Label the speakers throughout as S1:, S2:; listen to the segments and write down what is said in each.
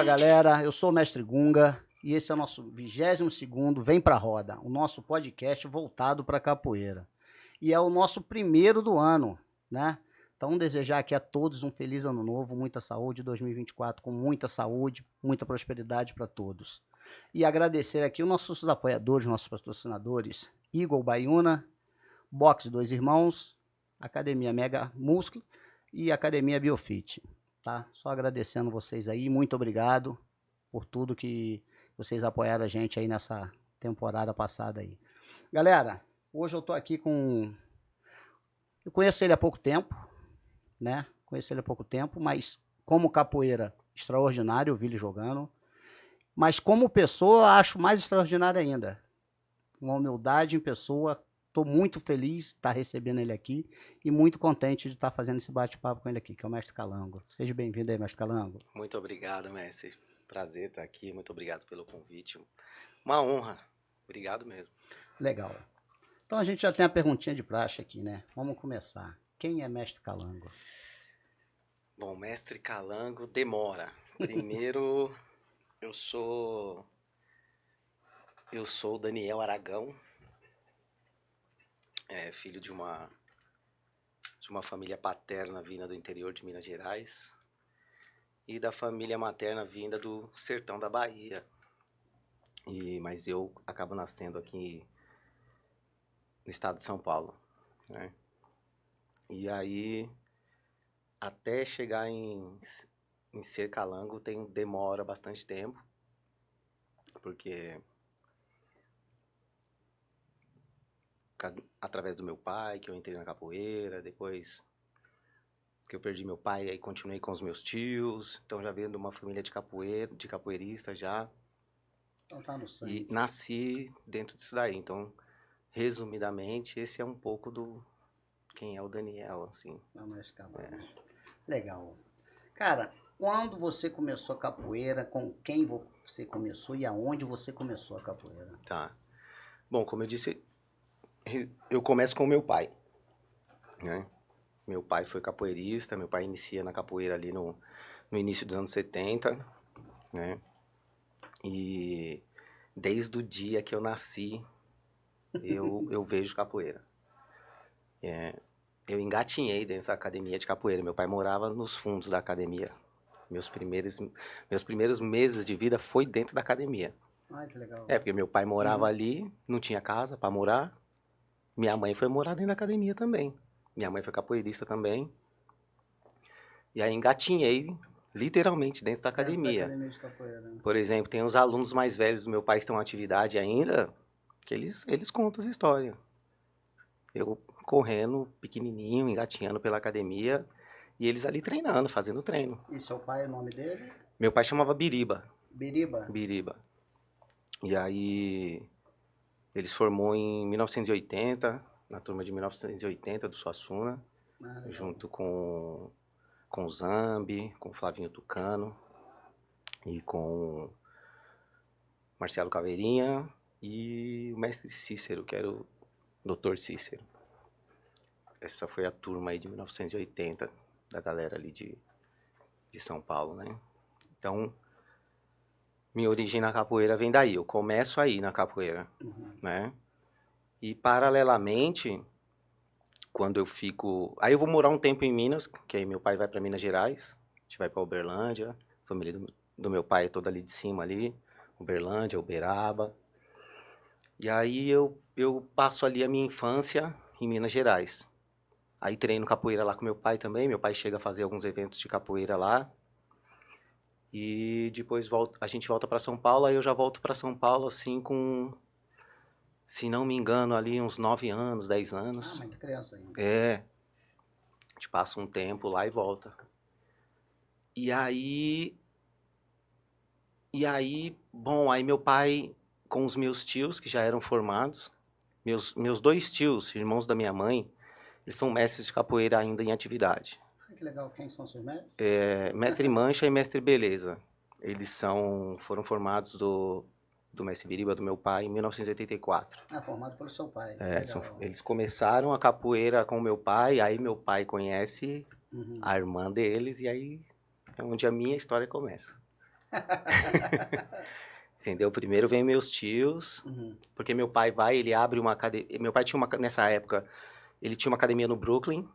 S1: Fala galera, eu sou o Mestre Gunga e esse é o nosso 22º Vem Pra Roda, o nosso podcast voltado para capoeira. E é o nosso primeiro do ano, né? Então desejar aqui a todos um feliz ano novo, muita saúde, 2024 com muita saúde, muita prosperidade para todos. E agradecer aqui os nossos apoiadores, nossos patrocinadores, Eagle Baiuna, Box Dois Irmãos, Academia Mega Músculo e Academia Biofit. Tá? Só agradecendo vocês aí, muito obrigado por tudo que vocês apoiaram a gente aí nessa temporada passada aí. Galera, hoje eu tô aqui com... Eu conheço ele há pouco tempo, né? Conheço ele há pouco tempo, mas como capoeira, extraordinário, eu vi ele jogando. Mas como pessoa, acho mais extraordinário ainda. Uma humildade em pessoa. Estou muito feliz de estar recebendo ele aqui e muito contente de estar fazendo esse bate-papo com ele aqui, que é o Mestre Calango. Seja bem-vindo aí, Mestre Calango.
S2: Muito obrigado, mestre. Prazer estar aqui. Muito obrigado pelo convite. Uma honra. Obrigado mesmo.
S1: Legal. Então a gente já tem a perguntinha de praxe aqui, né? Vamos começar. Quem é Mestre Calango?
S2: Bom, Mestre Calango demora. Primeiro, eu sou o Daniel Aragão, filho de uma família paterna vinda do interior de Minas Gerais e da família materna vinda do sertão da Bahia. Mas eu acabo nascendo aqui no estado de São Paulo, né? E aí, até chegar em ser calango demora bastante tempo, porque através do meu pai, que eu entrei na capoeira, depois que eu perdi meu pai, aí continuei com os meus tios, então já venho de uma família de capoeirista já.
S1: Então tá no sangue.
S2: E nasci dentro disso daí, então, resumidamente, esse é um pouco do quem é o Daniel, assim.
S1: É o Mestre Calango. Legal. Cara, quando você começou a capoeira, com quem você começou e aonde você começou a capoeira?
S2: Tá. Bom, como eu disse, eu começo com o meu pai, né? Meu pai foi capoeirista, meu pai inicia na capoeira ali no início dos anos 70, né? E desde o dia que eu nasci, eu vejo capoeira. Eu engatinhei dentro da academia de capoeira. Meu pai morava nos fundos da academia. Meus primeiros meses de vida foi dentro da academia.
S1: Ai, que legal.
S2: Porque meu pai morava ali, não tinha casa para morar. Minha mãe foi morar dentro da academia também. Minha mãe foi capoeirista também. E aí engatinhei literalmente dentro da academia.
S1: Academia de capoeira, né?
S2: Por exemplo, tem os alunos mais velhos do meu pai que estão em atividade ainda, que eles contam essa história. Eu correndo, pequenininho, engatinhando pela academia, e eles ali treinando, fazendo treino.
S1: E seu pai, o nome dele?
S2: Meu pai chamava Biriba.
S1: Biriba?
S2: Biriba. E aí, ele se formou em 1980, na turma de 1980 do Suassuna, junto com o Zambi, com o Flavinho Tucano e com o Marcelo Caveirinha e o mestre Cícero, que era o Dr. Cícero. Essa foi a turma aí de 1980, da galera ali de São Paulo, né? Então, minha origem na capoeira vem daí. Eu começo aí na capoeira, né? E, paralelamente, quando eu fico... Aí eu vou morar um tempo em Minas, que aí meu pai vai para Minas Gerais, a gente vai para Uberlândia, a família do meu pai é toda ali de cima ali, Uberlândia, Uberaba. E aí eu passo ali a minha infância em Minas Gerais. Aí treino capoeira lá com meu pai também. Meu pai chega a fazer alguns eventos de capoeira lá. E depois a gente volta para São Paulo. Aí eu já volto para São Paulo assim com, se não me engano, ali uns 9 anos, 10 anos.
S1: Ah, mas criança ainda.
S2: A gente passa um tempo lá e volta. E aí, bom, aí meu pai com os meus tios que já eram formados, meus dois tios, irmãos da minha mãe, eles são mestres de capoeira ainda em atividade.
S1: Ah, que legal. Quem são seus mestres?
S2: Mestre Mancha e Mestre Beleza. Eles foram formados do Mestre Biriba, do meu pai, em 1984.
S1: Ah, formado pelo seu pai.
S2: Eles começaram a capoeira com o meu pai, aí meu pai conhece a irmã deles, e aí é onde a minha história começa. Entendeu? Primeiro vem meus tios, porque meu pai ele abre uma academia. Meu pai tinha nessa época, ele tinha uma academia no Brooklyn,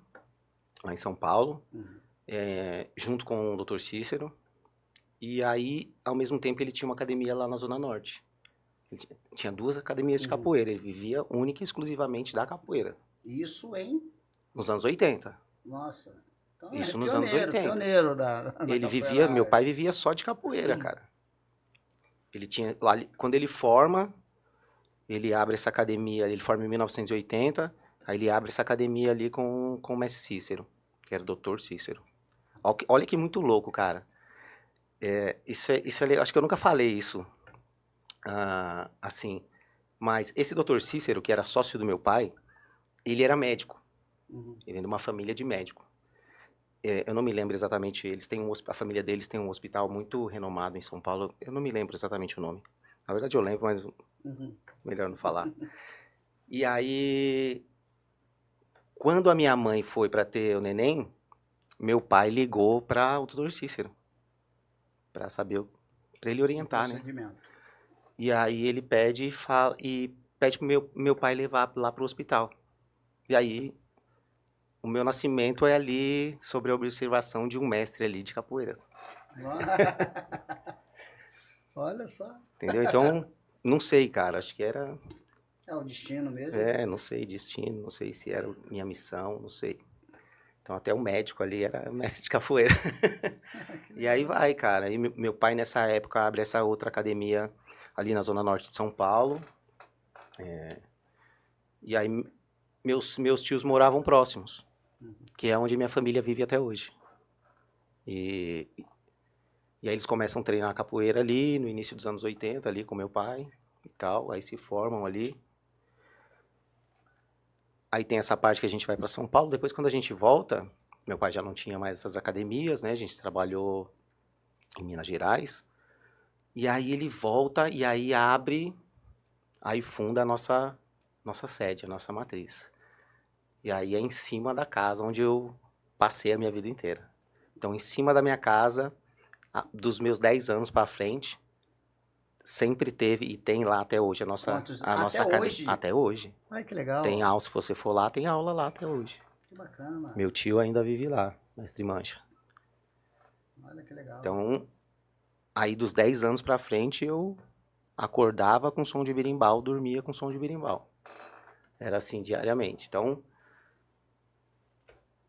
S2: lá em São Paulo, junto com o Dr. Cícero. E aí, ao mesmo tempo, ele tinha uma academia lá na Zona Norte. Ele tinha 2 academias de capoeira, ele vivia única e exclusivamente da capoeira.
S1: Isso em?
S2: Nos anos 80.
S1: Nossa. Então
S2: Isso nos anos 80.
S1: Pioneiro da
S2: Ele vivia, meu pai vivia só de capoeira, cara. Ele tinha, lá, quando ele forma, ele abre essa academia, ele forma em 1980, aí ele abre essa academia ali com o mestre Cícero, que era o Dr. Cícero. Olha que muito louco, cara. Isso é, acho que eu nunca falei isso, assim, mas esse Dr. Cícero, que era sócio do meu pai, ele era médico. Ele é de uma família de médico. Eu não me lembro exatamente, a família deles tem um hospital muito renomado em São Paulo, eu não me lembro exatamente o nome. Na verdade eu lembro, mas melhor não falar. E aí, quando a minha mãe foi para ter o neném, meu pai ligou para o Dr. Cícero, para saber, para ele orientar, né? E aí ele pede pro meu pai levar lá pro hospital. E aí, o meu nascimento é ali, sobre a observação de um mestre ali de capoeira.
S1: Olha só.
S2: Entendeu? Então, não sei, cara, acho que era...
S1: É o destino mesmo?
S2: Não sei, destino, não sei se era minha missão, não sei. Então, até o médico ali era mestre de capoeira. E aí vai, cara. E meu pai, nessa época, abre essa outra academia ali na Zona Norte de São Paulo. E aí, meus tios moravam próximos, que é onde minha família vive até hoje. E aí eles começam a treinar capoeira ali, no início dos anos 80, ali com meu pai e tal. Aí se formam ali. Aí tem essa parte que a gente vai para São Paulo. Depois, quando a gente volta, meu pai já não tinha mais essas academias, né? A gente trabalhou em Minas Gerais. E aí ele volta e aí aí funda a nossa sede, a nossa matriz. E aí é em cima da casa onde eu passei a minha vida inteira. Então, em cima da minha casa, dos meus 10 anos para frente, sempre teve e tem lá até hoje a nossa academia.
S1: Hoje?
S2: Até hoje.
S1: Ai, que legal.
S2: Tem aula, se você for lá, tem aula lá até hoje.
S1: Que bacana.
S2: Meu tio ainda vive lá, mestre Mancha.
S1: Olha que legal.
S2: Então, aí dos 10 anos pra frente, eu acordava com som de berimbau, dormia com som de berimbau. Era assim, diariamente. Então,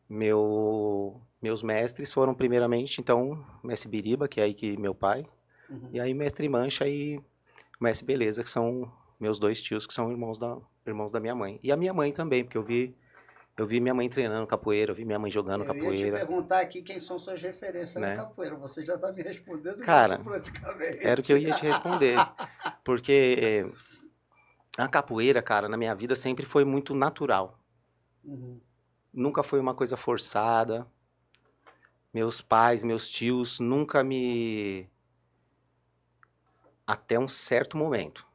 S2: meus mestres foram primeiramente, então, mestre Biriba, que é aí que meu pai, e aí mestre Mancha e mestre Beleza, que são meus 2 tios, que são irmãos da minha mãe. E a minha mãe também, porque eu vi minha mãe treinando capoeira, eu vi minha mãe jogando capoeira.
S1: Eu ia te perguntar aqui quem são suas referências na capoeira. Você já está me respondendo
S2: cara,
S1: praticamente.
S2: Era o que eu ia te responder. Porque a capoeira, cara, na minha vida sempre foi muito natural. Nunca foi uma coisa forçada. Meus pais, meus tios nunca até um certo momento,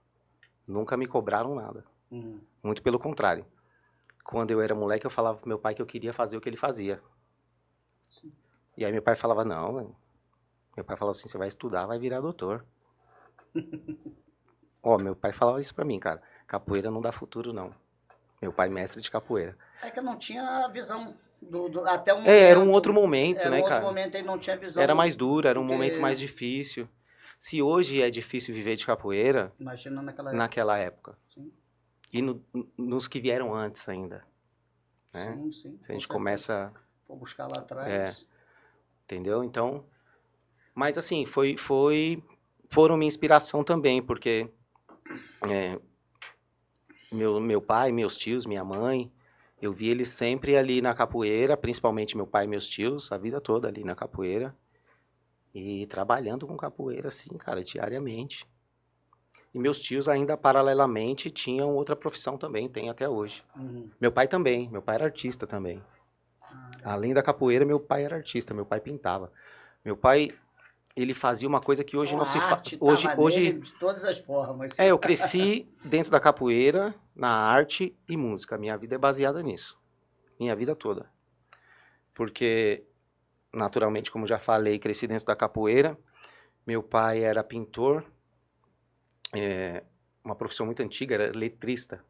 S2: nunca me cobraram nada. Muito pelo contrário. Quando eu era moleque, eu falava pro meu pai que eu queria fazer o que ele fazia. Sim. E aí meu pai falava, não, mano. Meu pai falava assim, você vai estudar, vai virar doutor. Meu pai falava isso pra mim, cara. Capoeira não dá futuro, não. Meu pai mestre de capoeira.
S1: É que eu não tinha visão até um momento.
S2: Era um outro momento, né, cara?
S1: Era um outro momento ele não tinha visão.
S2: Era mais duro, era um momento mais difícil. Se hoje é difícil viver de capoeira...
S1: Imagina
S2: naquela época.
S1: Sim.
S2: E nos que vieram antes ainda. Né?
S1: Sim.
S2: Se a gente começa...
S1: Vou buscar lá atrás.
S2: Entendeu? Então... Mas assim, foram minha inspiração também, porque... meu pai, meus tios, minha mãe... Eu vi eles sempre ali na capoeira, principalmente meu pai e meus tios, a vida toda ali na capoeira. E trabalhando com capoeira, assim, cara, diariamente. E meus tios ainda, paralelamente, tinham outra profissão também, tem até hoje. Meu pai também, meu pai era artista também. Além da capoeira, meu pai era artista, meu pai pintava. Meu pai, ele fazia uma coisa que hoje não se faz. Hoje
S1: de todas as formas.
S2: Eu cresci dentro da capoeira, na arte e música. Minha vida é baseada nisso. Minha vida toda. Porque, naturalmente, como já falei, cresci dentro da capoeira. Meu pai era pintor, uma profissão muito antiga, era letrista.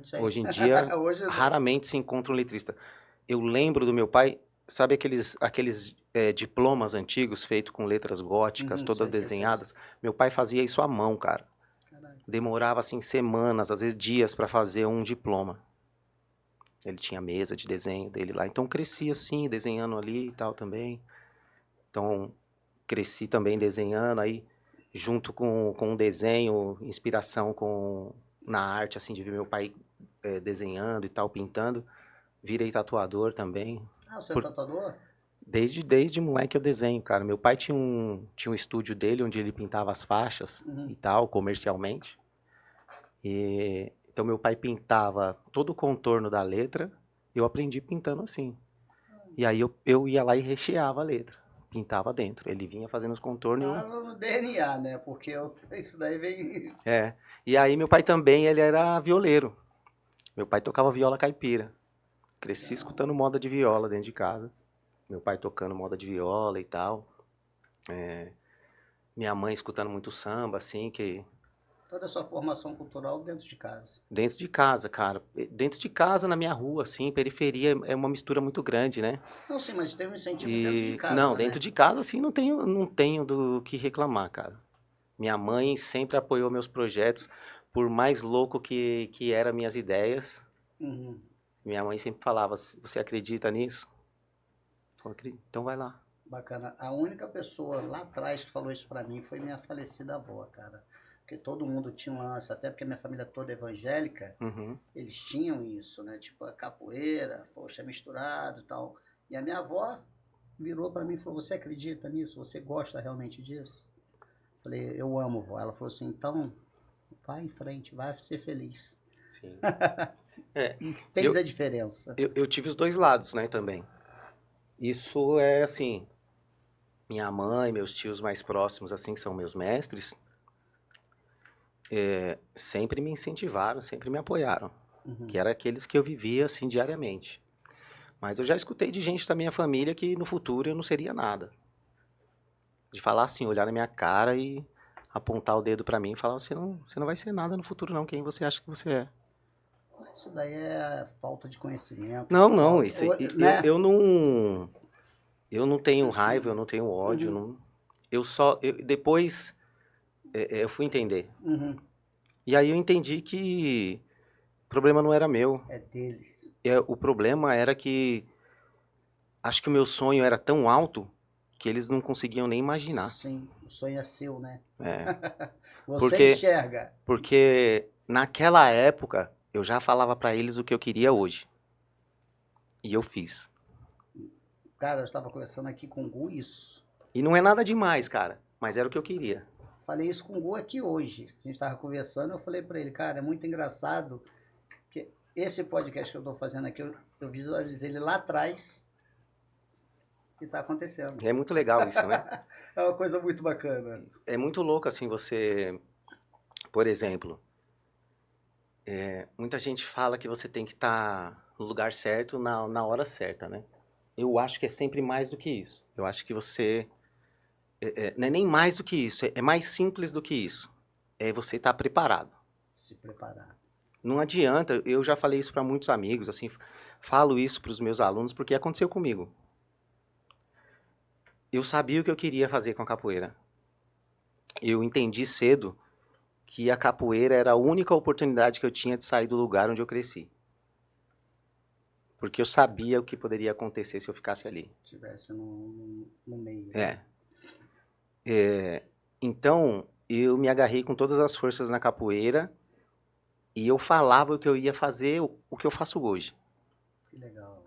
S1: Sei.
S2: Hoje em dia,
S1: Hoje não.
S2: raramente se encontra um letrista. Eu lembro do meu pai, sabe aqueles diplomas antigos feitos com letras góticas, todas
S1: Sei.
S2: desenhadas? Meu pai fazia isso à mão, cara.
S1: Caralho.
S2: Demorava assim semanas, às vezes dias para fazer um diploma. Ele tinha mesa de desenho dele lá, então cresci assim, desenhando ali e tal também. Então cresci também desenhando aí junto com o desenho, inspiração na arte assim de ver meu pai desenhando e tal, pintando. Virei tatuador também.
S1: Ah, você é tatuador?
S2: Desde moleque eu desenho, cara. Meu pai tinha um estúdio dele onde ele pintava as faixas e tal, comercialmente. Então meu pai pintava todo o contorno da letra, eu aprendi pintando assim. E aí eu ia lá e recheava a letra, pintava dentro. Ele vinha fazendo os contornos e
S1: Tá
S2: eu...
S1: no DNA, né? Porque isso daí vem.
S2: E aí meu pai também, ele era violeiro. Meu pai tocava viola caipira. Cresci escutando moda de viola dentro de casa. Meu pai tocando moda de viola e tal. Minha mãe escutando muito samba, assim, que...
S1: Toda a sua formação cultural dentro de casa.
S2: Dentro de casa, cara. Dentro de casa, na minha rua, assim, periferia é uma mistura muito grande, né?
S1: Não, sim, mas tem um incentivo dentro de
S2: Não,
S1: casa,
S2: dentro
S1: né?
S2: de casa, assim, não tenho do que reclamar, cara. Minha mãe sempre apoiou meus projetos, por mais louco que eram minhas ideias.
S1: Uhum.
S2: Minha mãe sempre falava, você acredita nisso? Eu acredito. Então vai lá.
S1: Bacana. A única pessoa lá atrás que falou isso pra mim foi minha falecida avó, cara. Porque todo mundo tinha um lance, até porque minha família toda é evangélica,
S2: Uhum.
S1: eles tinham isso, né? Tipo a capoeira, poxa, misturado e tal. E a minha avó virou pra mim e falou: Você acredita nisso? Você gosta realmente disso? Falei: Eu amo, vó. Ela falou assim: Então, vai em frente, vai ser feliz.
S2: Sim. É,
S1: E fez
S2: eu,
S1: a diferença.
S2: eu tive os dois lados, né, também. Isso é assim, minha mãe, meus tios mais próximos, assim, que são meus mestres, sempre me incentivaram, sempre me apoiaram. Que eram aqueles que eu vivia, assim, diariamente. Mas eu já escutei de gente da minha família que no futuro eu não seria nada. De falar assim, olhar na minha cara e apontar o dedo pra mim e falar, você não vai ser nada no futuro não, quem você acha que você é?
S1: Isso daí é falta de conhecimento,
S2: Não, não,
S1: falta,
S2: eu,
S1: né?
S2: eu não... Eu não tenho raiva, eu não tenho ódio, não, depois eu fui entender. E aí eu entendi que o problema não era meu.
S1: É deles.
S2: O problema era que acho que o meu sonho era tão alto que eles não conseguiam nem imaginar.
S1: Sim, o sonho é seu, né?
S2: É,
S1: Você
S2: porque,
S1: enxerga.
S2: porque naquela época eu já falava pra eles o que eu queria hoje. E eu fiz.
S1: Cara, eu estava conversando aqui com o Gu isso.
S2: E não é nada demais, cara, mas era o que eu queria.
S1: Falei isso com o Gu aqui hoje. A gente estava conversando, eu falei para ele, cara, é muito engraçado que esse podcast que eu estou fazendo aqui, eu visualizei ele lá atrás e está acontecendo.
S2: É muito legal isso, né?
S1: É uma coisa muito bacana.
S2: É muito louco assim você, por exemplo, muita gente fala que você tem que estar no lugar certo na hora certa, né? Eu acho que é sempre mais do que isso. Eu acho que você não é nem mais do que isso, é mais simples do que isso. É você estar preparado.
S1: Se preparar.
S2: Não adianta, eu já falei isso para muitos amigos, assim, falo isso para os meus alunos porque aconteceu comigo. Eu sabia o que eu queria fazer com a capoeira. Eu entendi cedo que a capoeira era a única oportunidade que eu tinha de sair do lugar onde eu cresci. Porque eu sabia o que poderia acontecer se eu ficasse ali.
S1: Tivesse no meio.
S2: É. Então, eu me agarrei com todas as forças na capoeira e eu falava o que eu ia fazer, o que eu faço hoje.
S1: Que legal.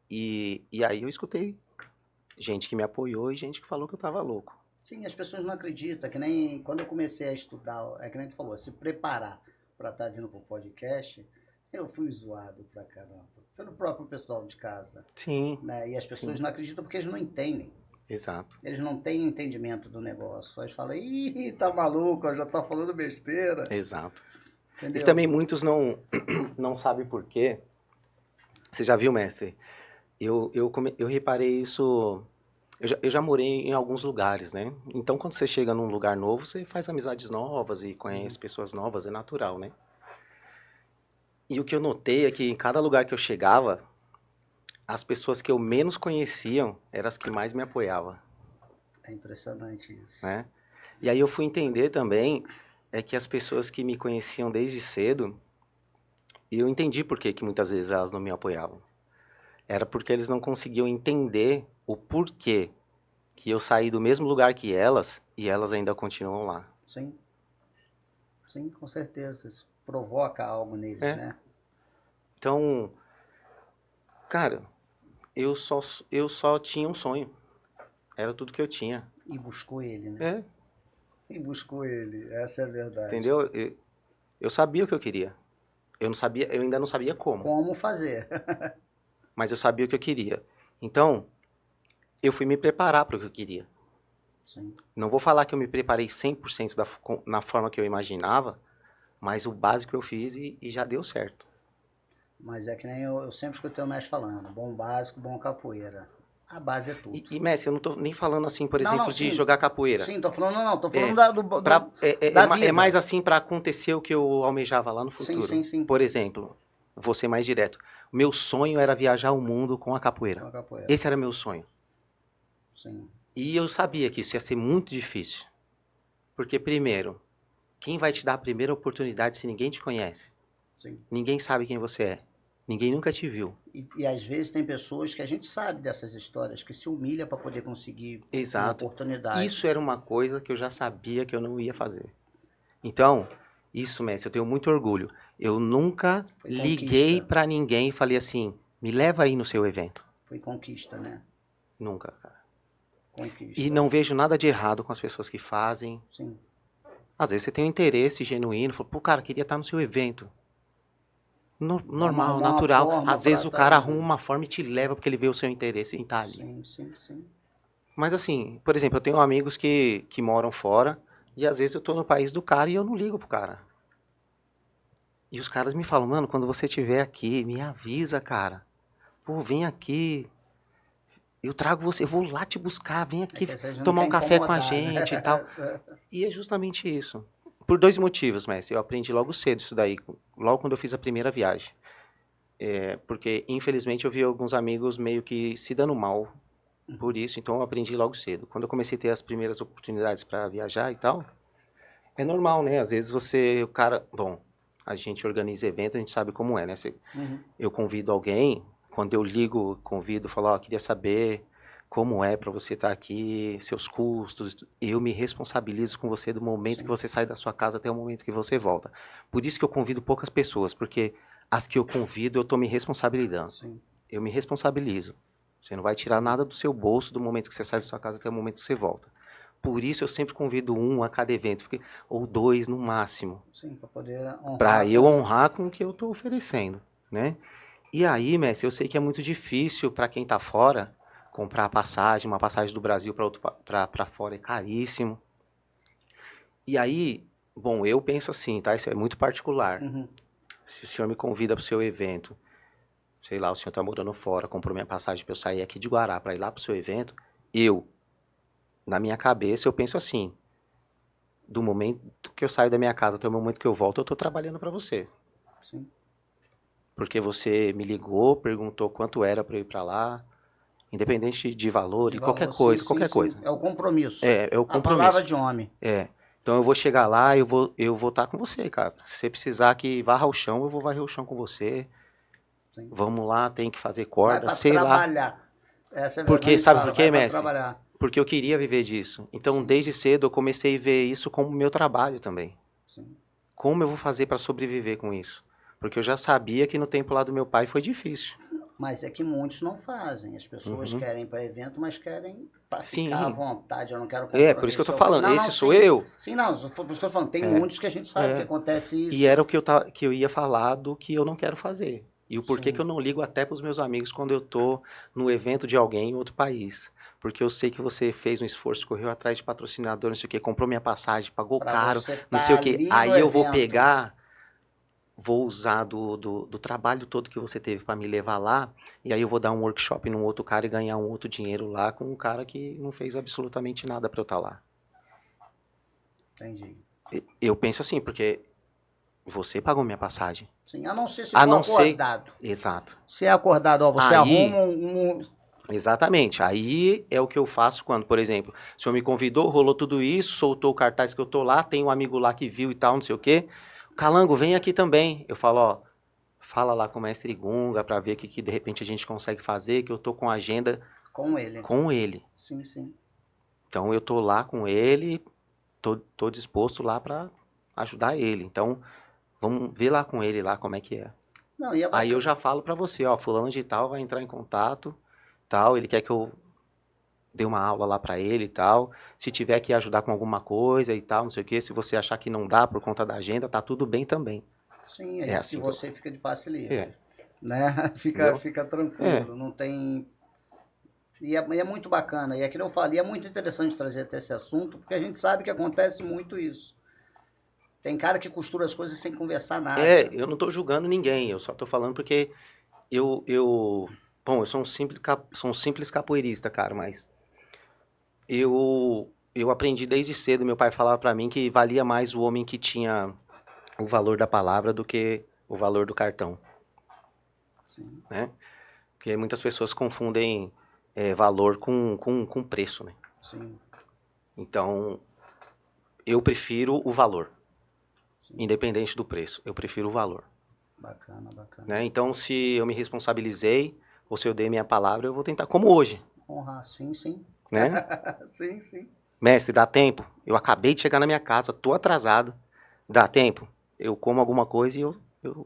S2: E aí eu escutei gente que me apoiou e gente que falou que eu tava louco.
S1: Sim, as pessoas não acreditam, que nem quando eu comecei a estudar, é que nem tu falou, se preparar para estar vindo pro podcast, eu fui zoado pra caramba, pelo próprio pessoal de casa,
S2: Sim,
S1: né? E as pessoas
S2: sim,
S1: não acreditam porque eles não entendem.
S2: exato.
S1: Eles não têm entendimento do negócio. Eles falam, ih, tá maluco, já tá falando besteira.
S2: Exato. E
S1: Entendeu?
S2: também muitos não sabem por quê. Você já viu, mestre? Eu reparei isso Eu já morei em alguns lugares, né? Então, quando você chega num lugar novo, você faz amizades novas e conhece pessoas novas, é natural, né? E o que eu notei é que em cada lugar que eu chegava, as pessoas que eu menos conheciam eram as que mais me apoiavam,
S1: É impressionante isso.
S2: né? E aí eu fui entender também que as pessoas que me conheciam desde cedo, e eu entendi por que muitas vezes elas não me apoiavam. Era porque eles não conseguiam entender o porquê que eu saí do mesmo lugar que elas e elas ainda continuam lá.
S1: Sim, sim, com certeza. Isso provoca algo neles,
S2: É.
S1: né?
S2: Então, cara, eu só tinha um sonho. Era tudo que eu tinha.
S1: E buscou ele, né?
S2: É,
S1: E buscou ele, essa é a verdade.
S2: entendeu? Eu sabia o que eu queria. Eu não sabia, eu ainda não sabia como,
S1: Como fazer?
S2: mas eu sabia o que eu queria. Então, eu fui me preparar para o que eu queria.
S1: Sim.
S2: Não vou falar que eu me preparei 100% na forma que eu imaginava, mas o básico eu fiz e já deu certo.
S1: Mas é que nem eu sempre escutei o mestre falando, bom básico, bom capoeira. A base é tudo.
S2: Messi, eu não tô nem falando assim, por
S1: Não,
S2: exemplo, de
S1: sim.
S2: jogar capoeira.
S1: Sim, tô falando, não, tô falando
S2: É,
S1: da vida.
S2: é mais assim para acontecer o que eu almejava lá no
S1: Sim,
S2: futuro.
S1: sim, sim.
S2: Por exemplo, vou ser mais direto. Meu sonho era viajar o mundo com a capoeira.
S1: Com a capoeira.
S2: Esse era meu sonho.
S1: Sim.
S2: E eu sabia que isso ia ser muito difícil. Porque, primeiro, quem vai te dar a primeira oportunidade se ninguém te conhece?
S1: Sim.
S2: Ninguém sabe quem você é. Ninguém nunca te viu.
S1: E às vezes tem pessoas que a gente sabe dessas histórias, que se humilha para poder conseguir uma
S2: Exato.
S1: oportunidade.
S2: Isso era uma coisa que eu já sabia que eu não ia fazer. Então, isso, mestre, eu tenho muito orgulho. Eu nunca
S1: Foi
S2: liguei
S1: conquista.
S2: pra ninguém e falei assim, me leva aí no seu evento.
S1: Foi conquista, né?
S2: Nunca, cara.
S1: Conquista.
S2: E não vejo nada de errado com as pessoas que fazem.
S1: Sim.
S2: Às vezes você tem um interesse genuíno, fala, pô, cara, queria estar no seu evento. Normal,
S1: arrumar uma
S2: natural.
S1: forma
S2: Às vezes
S1: pra
S2: o
S1: tá
S2: cara
S1: indo.
S2: arruma uma forma e te leva porque ele vê o seu interesse em estar ali.
S1: Sim, sim, sim.
S2: Mas assim, por exemplo, eu tenho amigos que moram fora e às vezes eu tô no país do cara e eu não ligo pro cara. E os caras me falam, mano, quando você estiver aqui, me avisa, cara. Pô, vem aqui. Eu trago você, eu vou lá te buscar, vem
S1: É
S2: aqui
S1: que você não
S2: tomar
S1: quer
S2: um café com a
S1: incomodar,
S2: gente e tal.
S1: né?
S2: E é justamente isso. Por dois motivos, mestre. Eu aprendi logo cedo isso daí, logo quando eu fiz a primeira viagem. Porque, infelizmente, eu vi alguns amigos meio que se dando mal por isso, então eu aprendi logo cedo. Quando eu comecei a ter as primeiras oportunidades para viajar e tal, é normal, né? Às vezes o cara, bom, a gente organiza evento, a gente sabe como é, né? Eu convido alguém, quando eu ligo, convido, falo, ó, queria saber como é para você estar aqui, seus custos, eu me responsabilizo com você do momento
S1: Sim.
S2: que você sai da sua casa até o momento que você volta. Por isso que eu convido poucas pessoas, porque as que eu convido eu tô me responsabilizando.
S1: Sim.
S2: Eu me responsabilizo. Você não vai tirar nada do seu bolso do momento que você sai da sua casa até o momento que você volta. Por isso eu sempre convido um a cada evento, ou dois no máximo,
S1: Sim, para poder honrar.
S2: para eu honrar com o que eu estou oferecendo, né? E aí, mestre, eu sei que é muito difícil para quem está fora comprar passagem, uma passagem do Brasil para fora é caríssimo. E aí, bom, eu penso assim, tá? Isso é muito particular.
S1: Uhum.
S2: Se o senhor me convida para o seu evento, sei lá, o senhor está morando fora, comprou minha passagem para eu sair aqui de Guará para ir lá para o seu evento, na minha cabeça, eu penso assim, do momento que eu saio da minha casa até o momento que eu volto, eu estou trabalhando para você.
S1: Sim.
S2: Porque você me ligou, perguntou quanto era para eu ir para lá, independente de valor
S1: De
S2: e qualquer
S1: valor,
S2: coisa,
S1: sim,
S2: qualquer
S1: sim,
S2: coisa.
S1: sim. É o compromisso.
S2: É o
S1: A palavra
S2: compromisso.
S1: de homem.
S2: Então eu vou chegar lá, eu vou estar com você, cara. Se você precisar que varra o chão, eu vou varrer o chão com você.
S1: Sim.
S2: Vamos lá, tem que fazer
S1: Vai
S2: corda,
S1: para
S2: sei lá.
S1: trabalhar. Essa é a verdade.
S2: Porque,
S1: A gente
S2: sabe por
S1: fala,
S2: quê,
S1: vai para
S2: mestre?
S1: trabalhar.
S2: Porque eu queria viver disso. Então,
S1: Sim.
S2: desde cedo, eu comecei a ver isso como meu trabalho também.
S1: Sim.
S2: Como eu vou fazer para sobreviver com isso? Porque eu já sabia que no tempo lá do meu pai foi difícil.
S1: Mas é que muitos não fazem. As pessoas querem ir para evento, mas querem para ficar à
S2: Sim.
S1: vontade. Eu não quero compromisso.
S2: Por isso que eu tô falando.
S1: Não,
S2: Esse
S1: não,
S2: sou
S1: sim.
S2: eu.
S1: Sim, não. Por isso que eu tô falando. Tem muitos que a gente sabe que acontece isso.
S2: E era o que eu ia falar do que eu não quero fazer. E o porquê
S1: Sim.
S2: que eu não ligo até pros meus amigos quando eu tô no evento de alguém em outro país. Porque eu sei que você fez um esforço, correu atrás de patrocinador, não sei o que, comprou minha passagem, pagou
S1: Pra
S2: caro,
S1: você
S2: não
S1: tá
S2: sei o que.
S1: ali no
S2: Aí eu vou
S1: evento.
S2: pegar, vou usar do trabalho todo que você teve para me levar lá, e aí eu vou dar um workshop num outro cara e ganhar um outro dinheiro lá com um cara que não fez absolutamente nada para eu estar lá.
S1: Entendi.
S2: Eu penso assim, porque você pagou minha passagem.
S1: Sim, a não ser se
S2: A
S1: for
S2: não ser...
S1: acordado.
S2: Exato.
S1: Se é acordado, ó, você
S2: Aí,
S1: arruma um...
S2: exatamente. Aí é o que eu faço quando, por exemplo, o senhor me convidou, rolou tudo isso, soltou o cartaz que eu tô lá, tem um amigo lá que viu e tal, não sei o quê. Calango, vem aqui também. Eu falo, ó, fala lá com o mestre Gunga pra ver o que de repente a gente consegue fazer, que eu tô com a agenda
S1: Com ele.
S2: com ele.
S1: Sim, sim.
S2: Então eu tô lá com ele, tô disposto lá pra ajudar ele. Então, vamos ver lá com ele lá como é que é.
S1: Não, e é
S2: Aí eu
S1: bacana.
S2: já falo pra você, ó, fulano de tal vai entrar em contato, tal, ele quer que eu dê uma aula lá pra ele e tal. Se tiver que ajudar com alguma coisa e tal, não sei o quê, se você achar que não dá por conta da agenda, tá tudo bem também.
S1: Sim,
S2: É
S1: e
S2: assim que eu...
S1: você fica de passe livre.
S2: É,
S1: Né?
S2: entendeu?
S1: Fica
S2: É,
S1: tranquilo, não tem... E é muito bacana, e aquilo eu falei, é muito interessante trazer até esse assunto, porque a gente sabe que acontece muito isso. Tem cara que costura as coisas sem conversar nada.
S2: eu não tô julgando ninguém, eu só tô falando porque bom, eu sou um simples capoeirista, cara, mas eu aprendi desde cedo, meu pai falava pra mim que valia mais o homem que tinha o valor da palavra do que o valor do cartão,
S1: Sim,
S2: né? Porque muitas pessoas confundem valor com preço, né?
S1: sim,
S2: Então, eu prefiro o valor,
S1: sim.
S2: independente do preço, eu prefiro o valor,
S1: Bacana, bacana.
S2: né? Então, se eu me responsabilizei, ou se eu dei minha palavra, eu vou tentar, como hoje,
S1: Honrar, sim, sim.
S2: né?
S1: Sim, sim.
S2: Mestre, dá tempo? Eu acabei de chegar na minha casa, tô atrasado. Dá tempo? Eu como alguma coisa e eu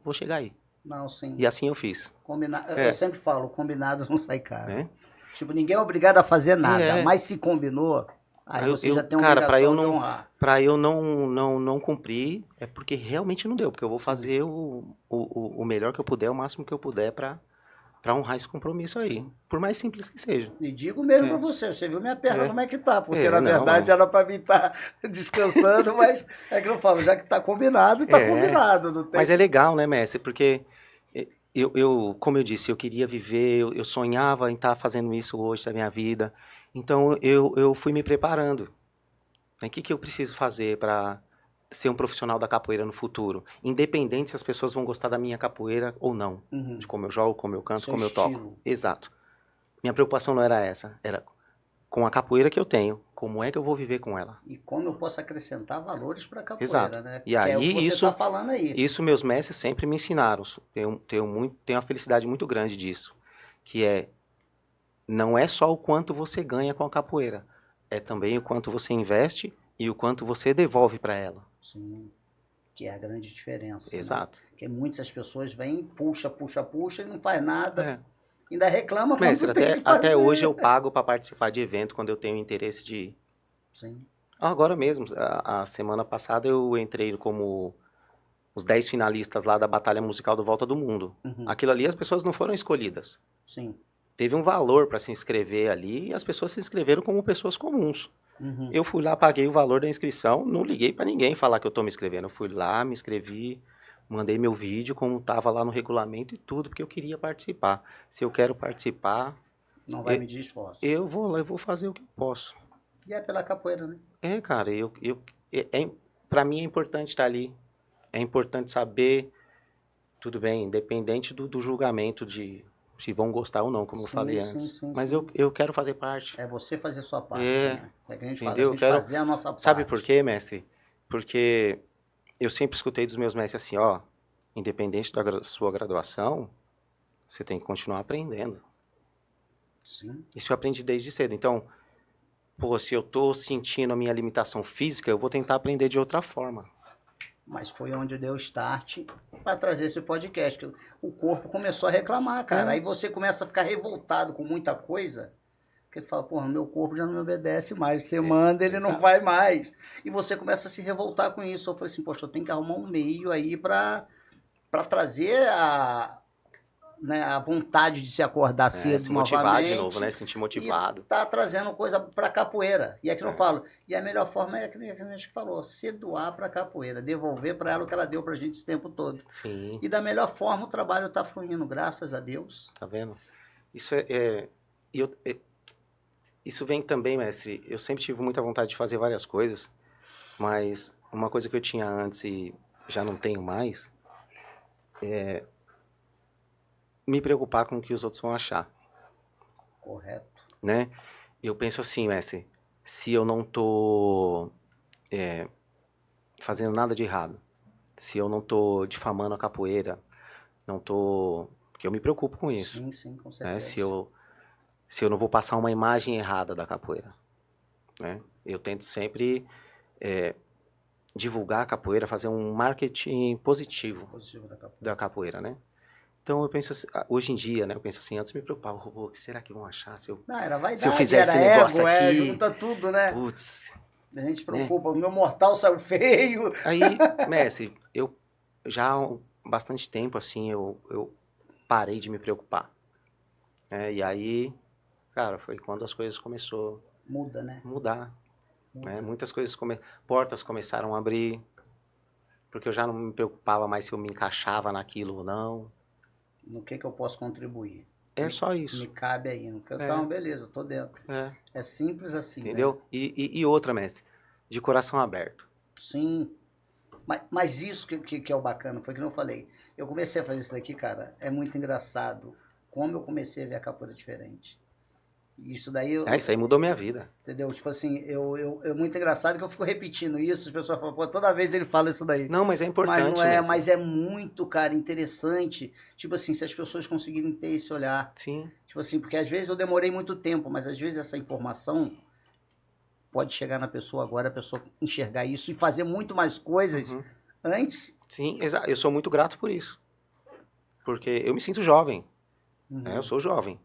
S2: vou chegar aí.
S1: Não, sim.
S2: E assim eu fiz.
S1: Eu
S2: É,
S1: sempre falo, combinado não sai caro.
S2: né?
S1: Tipo, ninguém é obrigado a fazer nada,
S2: É.
S1: mas se combinou, aí você já tem a
S2: Cara,
S1: obrigação de honrar.
S2: pra eu não cumprir, é porque realmente não deu. Porque eu vou
S1: Sim,
S2: fazer o melhor que eu puder, o máximo que eu puder pra honrar esse compromisso aí.
S1: sim.
S2: Por mais simples que seja.
S1: E digo mesmo pra
S2: É,
S1: você viu minha perna
S2: é.
S1: como é que tá, porque na
S2: Não,
S1: verdade era pra mim estar descansando, mas é que eu falo, já que tá
S2: é.
S1: combinado, não
S2: Mas
S1: tem...
S2: é legal, né, mestre? Porque como eu disse, eu queria viver, eu sonhava em estar fazendo isso hoje da minha vida. Então eu fui me preparando. O que eu preciso fazer para ser um profissional da capoeira no futuro? Independente se as pessoas vão gostar da minha capoeira ou não.
S1: Uhum.
S2: De como eu jogo, como eu canto,
S1: Seu
S2: como eu toco.
S1: estilo.
S2: Exato. Minha preocupação não era essa. Era com a capoeira que eu tenho. Como é que eu vou viver com ela?
S1: E como eu posso acrescentar valores pra
S2: Exato.
S1: capoeira, né?
S2: E
S1: Que é o que
S2: aí
S1: você tá falando aí.
S2: isso meus mestres sempre me ensinaram. Tenho uma felicidade muito grande disso. Que é, não é só o quanto você ganha com a capoeira. É também o quanto você investe e o quanto você devolve para ela.
S1: Sim, que é a grande diferença, né?
S2: Exato.
S1: Porque muitas pessoas vêm, puxa, puxa, puxa e não faz nada.
S2: É.
S1: Ainda reclama
S2: Mestre,
S1: quando tem que
S2: até hoje eu
S1: fazer.
S2: pago para participar de evento quando eu tenho interesse de ir.
S1: Sim.
S2: Agora mesmo, a semana passada eu entrei como os 10 finalistas lá da Batalha Musical do Volta do Mundo.
S1: Uhum.
S2: Aquilo ali as pessoas não foram escolhidas.
S1: Sim.
S2: Teve um valor para se inscrever ali e as pessoas se inscreveram como pessoas comuns.
S1: Uhum.
S2: Eu fui lá, paguei o valor da inscrição, não liguei para ninguém falar que eu tô me inscrevendo. Eu fui lá, me inscrevi, mandei meu vídeo como tava lá no regulamento e tudo, porque eu queria participar. Se eu quero participar,
S1: Não vai medir esforço.
S2: eu vou lá e vou fazer o que eu posso.
S1: E é pela capoeira, né?
S2: Cara, para mim é importante estar ali. É importante saber, tudo bem, independente do julgamento de se vão gostar ou não, como eu falei
S1: Sim,
S2: antes.
S1: sim,
S2: Mas
S1: sim.
S2: eu quero fazer parte.
S1: É você fazer a sua parte, né? É que a gente fala, a
S2: Entendeu? Eu
S1: gente
S2: quero.
S1: fazer a nossa
S2: Sabe por
S1: parte.
S2: quê, mestre? Porque eu sempre escutei dos meus mestres assim, ó, independente da sua graduação, você tem que continuar aprendendo.
S1: Sim.
S2: Isso eu aprendi desde cedo. Então, pô, se eu tô sentindo a minha limitação física, eu vou tentar aprender de outra forma.
S1: Mas foi onde deu start para trazer esse podcast. Que o corpo começou a reclamar, cara. Aí você começa a ficar revoltado com muita coisa. Porque fala, porra, meu corpo já não me obedece mais. Você manda, ele não
S2: exato.
S1: vai mais. E você começa a se revoltar com isso. Eu falei assim, poxa, eu tenho que arrumar um meio aí para trazer né, a vontade de se acordar cedo
S2: se motivar de
S1: novamente.
S2: novo, né? Sentir motivado.
S1: E tá trazendo coisa para capoeira. E é que eu falo. E a melhor forma é que a gente falou, se doar para capoeira, devolver para ela o que ela deu pra gente esse tempo todo.
S2: Sim.
S1: E da melhor forma o trabalho tá fluindo, graças a Deus.
S2: Tá vendo? Isso isso vem também, mestre. Eu sempre tive muita vontade de fazer várias coisas, mas uma coisa que eu tinha antes e já não tenho mais é me preocupar com o que os outros vão achar.
S1: Correto.
S2: Né? Eu penso assim, mestre, se eu não tô fazendo nada de errado, se eu não tô difamando a capoeira, não tô... Porque eu me preocupo com isso.
S1: Sim, sim, com
S2: Né?
S1: certeza.
S2: Se eu não vou passar uma imagem errada da capoeira. Né? Eu tento sempre divulgar a capoeira, fazer um marketing positivo da capoeira, né? Então eu penso assim, hoje em dia, né? Eu penso assim, antes me preocupava, o que será que vão achar se eu,
S1: não, era vaidade,
S2: se eu fizer esse negócio
S1: ego,
S2: aqui?
S1: Junta tudo, né?
S2: Putz.
S1: A gente se preocupa, o meu mortal saiu feio.
S2: Aí, mestre, eu já há bastante tempo, assim, eu parei de me preocupar. E aí, cara, foi quando as coisas começaram a mudar. Né? Muitas coisas, portas começaram a abrir, porque eu já não me preocupava mais se eu me encaixava naquilo ou não.
S1: No que eu posso contribuir?
S2: É só isso.
S1: Me cabe aí. Então, beleza, tô dentro. É simples assim.
S2: Entendeu?
S1: Né?
S2: E outra, mestre, de coração aberto.
S1: Sim. Mas isso que é o bacana, foi que eu falei. Eu comecei a fazer isso daqui, cara, é muito engraçado. Como eu comecei a ver a capoeira diferente. Isso daí...
S2: Isso aí mudou minha vida.
S1: Entendeu? Tipo assim, é muito engraçado que eu fico repetindo isso, as pessoas falam, pô, toda vez ele fala isso daí.
S2: Não, mas é importante,
S1: mas não é, mesmo. Mas é muito, cara, interessante, tipo assim, se as pessoas conseguirem ter esse olhar.
S2: Sim.
S1: Tipo assim, porque às vezes eu demorei muito tempo, mas às vezes essa informação pode chegar na pessoa agora, a pessoa enxergar isso e fazer muito mais coisas antes.
S2: Sim, exato. Eu sou muito grato por isso. Porque eu me sinto jovem. Né? Eu sou jovem.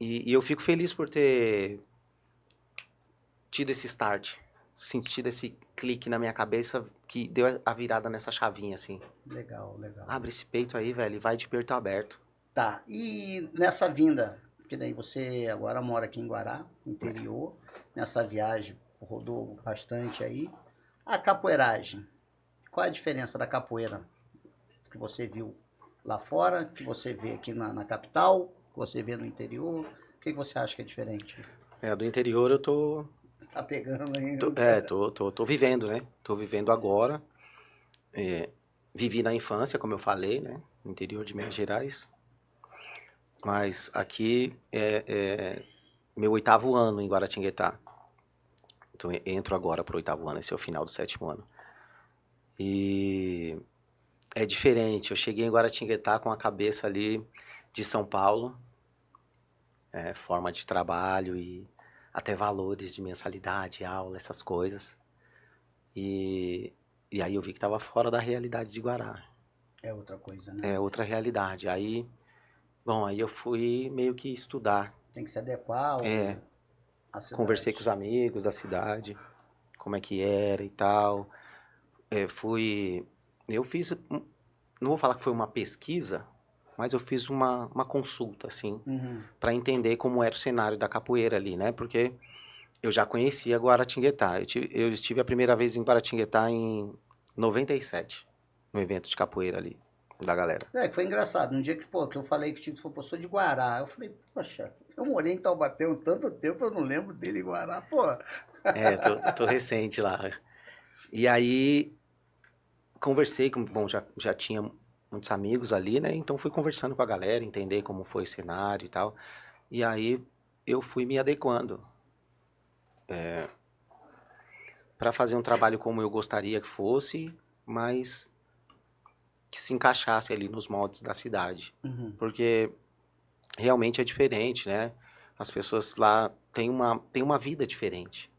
S2: E eu fico feliz por ter tido esse start, sentido esse clique na minha cabeça que deu a virada nessa chavinha, assim.
S1: Legal, legal.
S2: Abre esse peito aí, velho, e vai de peito aberto.
S1: Tá, e nessa vinda, porque daí você agora mora aqui em Guará, interior, nessa viagem rodou bastante aí, a capoeiragem, qual é a diferença da capoeira que você viu lá fora, que você vê aqui na capital, que você vê no interior, o que você acha que é diferente?
S2: Do interior eu tô...
S1: Tá pegando aí.
S2: Tô vivendo, né? Tô vivendo agora. Vivi na infância, como eu falei, né? No interior de Minas Gerais. Mas aqui é meu 8º ano em Guaratinguetá. Então entro agora pro 8º ano, esse é o final do 7º ano. E é diferente, eu cheguei em Guaratinguetá com a cabeça ali de São Paulo, forma de trabalho e até valores de mensalidade, aula, essas coisas. E aí eu vi que estava fora da realidade de Guará.
S1: É outra coisa, né?
S2: É outra realidade. Aí eu fui meio que estudar.
S1: Tem que se adequar à cidade.
S2: Conversei com os amigos da cidade, como é que era e tal. Eu fiz, não vou falar que foi uma pesquisa, mas eu fiz uma consulta, assim, para entender como era o cenário da capoeira ali, né? Porque eu já conhecia Guaratinguetá. Eu estive a primeira vez em Guaratinguetá em 97, no evento de capoeira ali, da galera.
S1: Que foi engraçado. No dia que eu falei que o Tito foi de Guará, eu falei, poxa, eu morei em Taubaté há tanto tempo, eu não lembro dele em Guará, pô.
S2: Tô recente lá. E aí, conversei com... Bom, já tinha muitos amigos ali, né? Então fui conversando com a galera, entender como foi o cenário e tal. E aí eu fui me adequando. Para fazer um trabalho como eu gostaria que fosse, mas que se encaixasse ali nos moldes da cidade. Porque realmente é diferente, né? As pessoas lá têm uma vida diferente.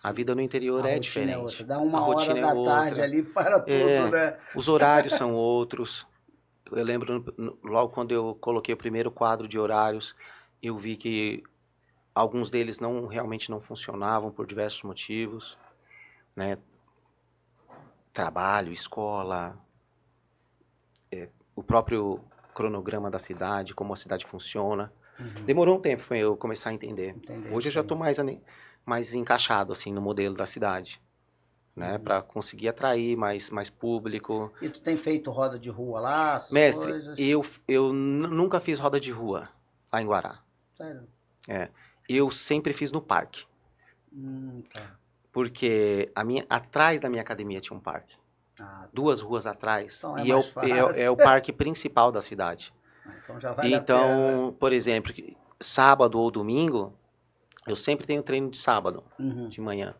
S2: A vida no interior é diferente.
S1: É outra. Dá uma hora da tarde ali para tudo, né?
S2: Os horários são outros. Eu lembro, logo quando eu coloquei o primeiro quadro de horários, eu vi que alguns deles realmente não funcionavam por diversos motivos, né? Trabalho, escola, o próprio cronograma da cidade, como a cidade funciona.
S1: Uhum.
S2: Demorou um tempo para eu começar a entender.
S1: Entender
S2: Hoje eu
S1: isso
S2: já
S1: aí.
S2: estou mais encaixado assim no modelo da cidade, né? Para conseguir atrair mais público.
S1: E tu tem feito roda de rua lá, essas
S2: Mestre,
S1: coisas?
S2: eu nunca fiz roda de rua lá em Guará.
S1: Sério?
S2: É. Eu sempre fiz no parque.
S1: Tá.
S2: Porque atrás da minha academia tinha um parque.
S1: Ah, tá.
S2: 2 ruas atrás.
S1: Então é
S2: E
S1: mais
S2: é o
S1: fácil.
S2: parque principal da cidade.
S1: Então já vale a pena.
S2: Então, por exemplo, sábado ou domingo, eu sempre tenho treino de sábado, de manhã.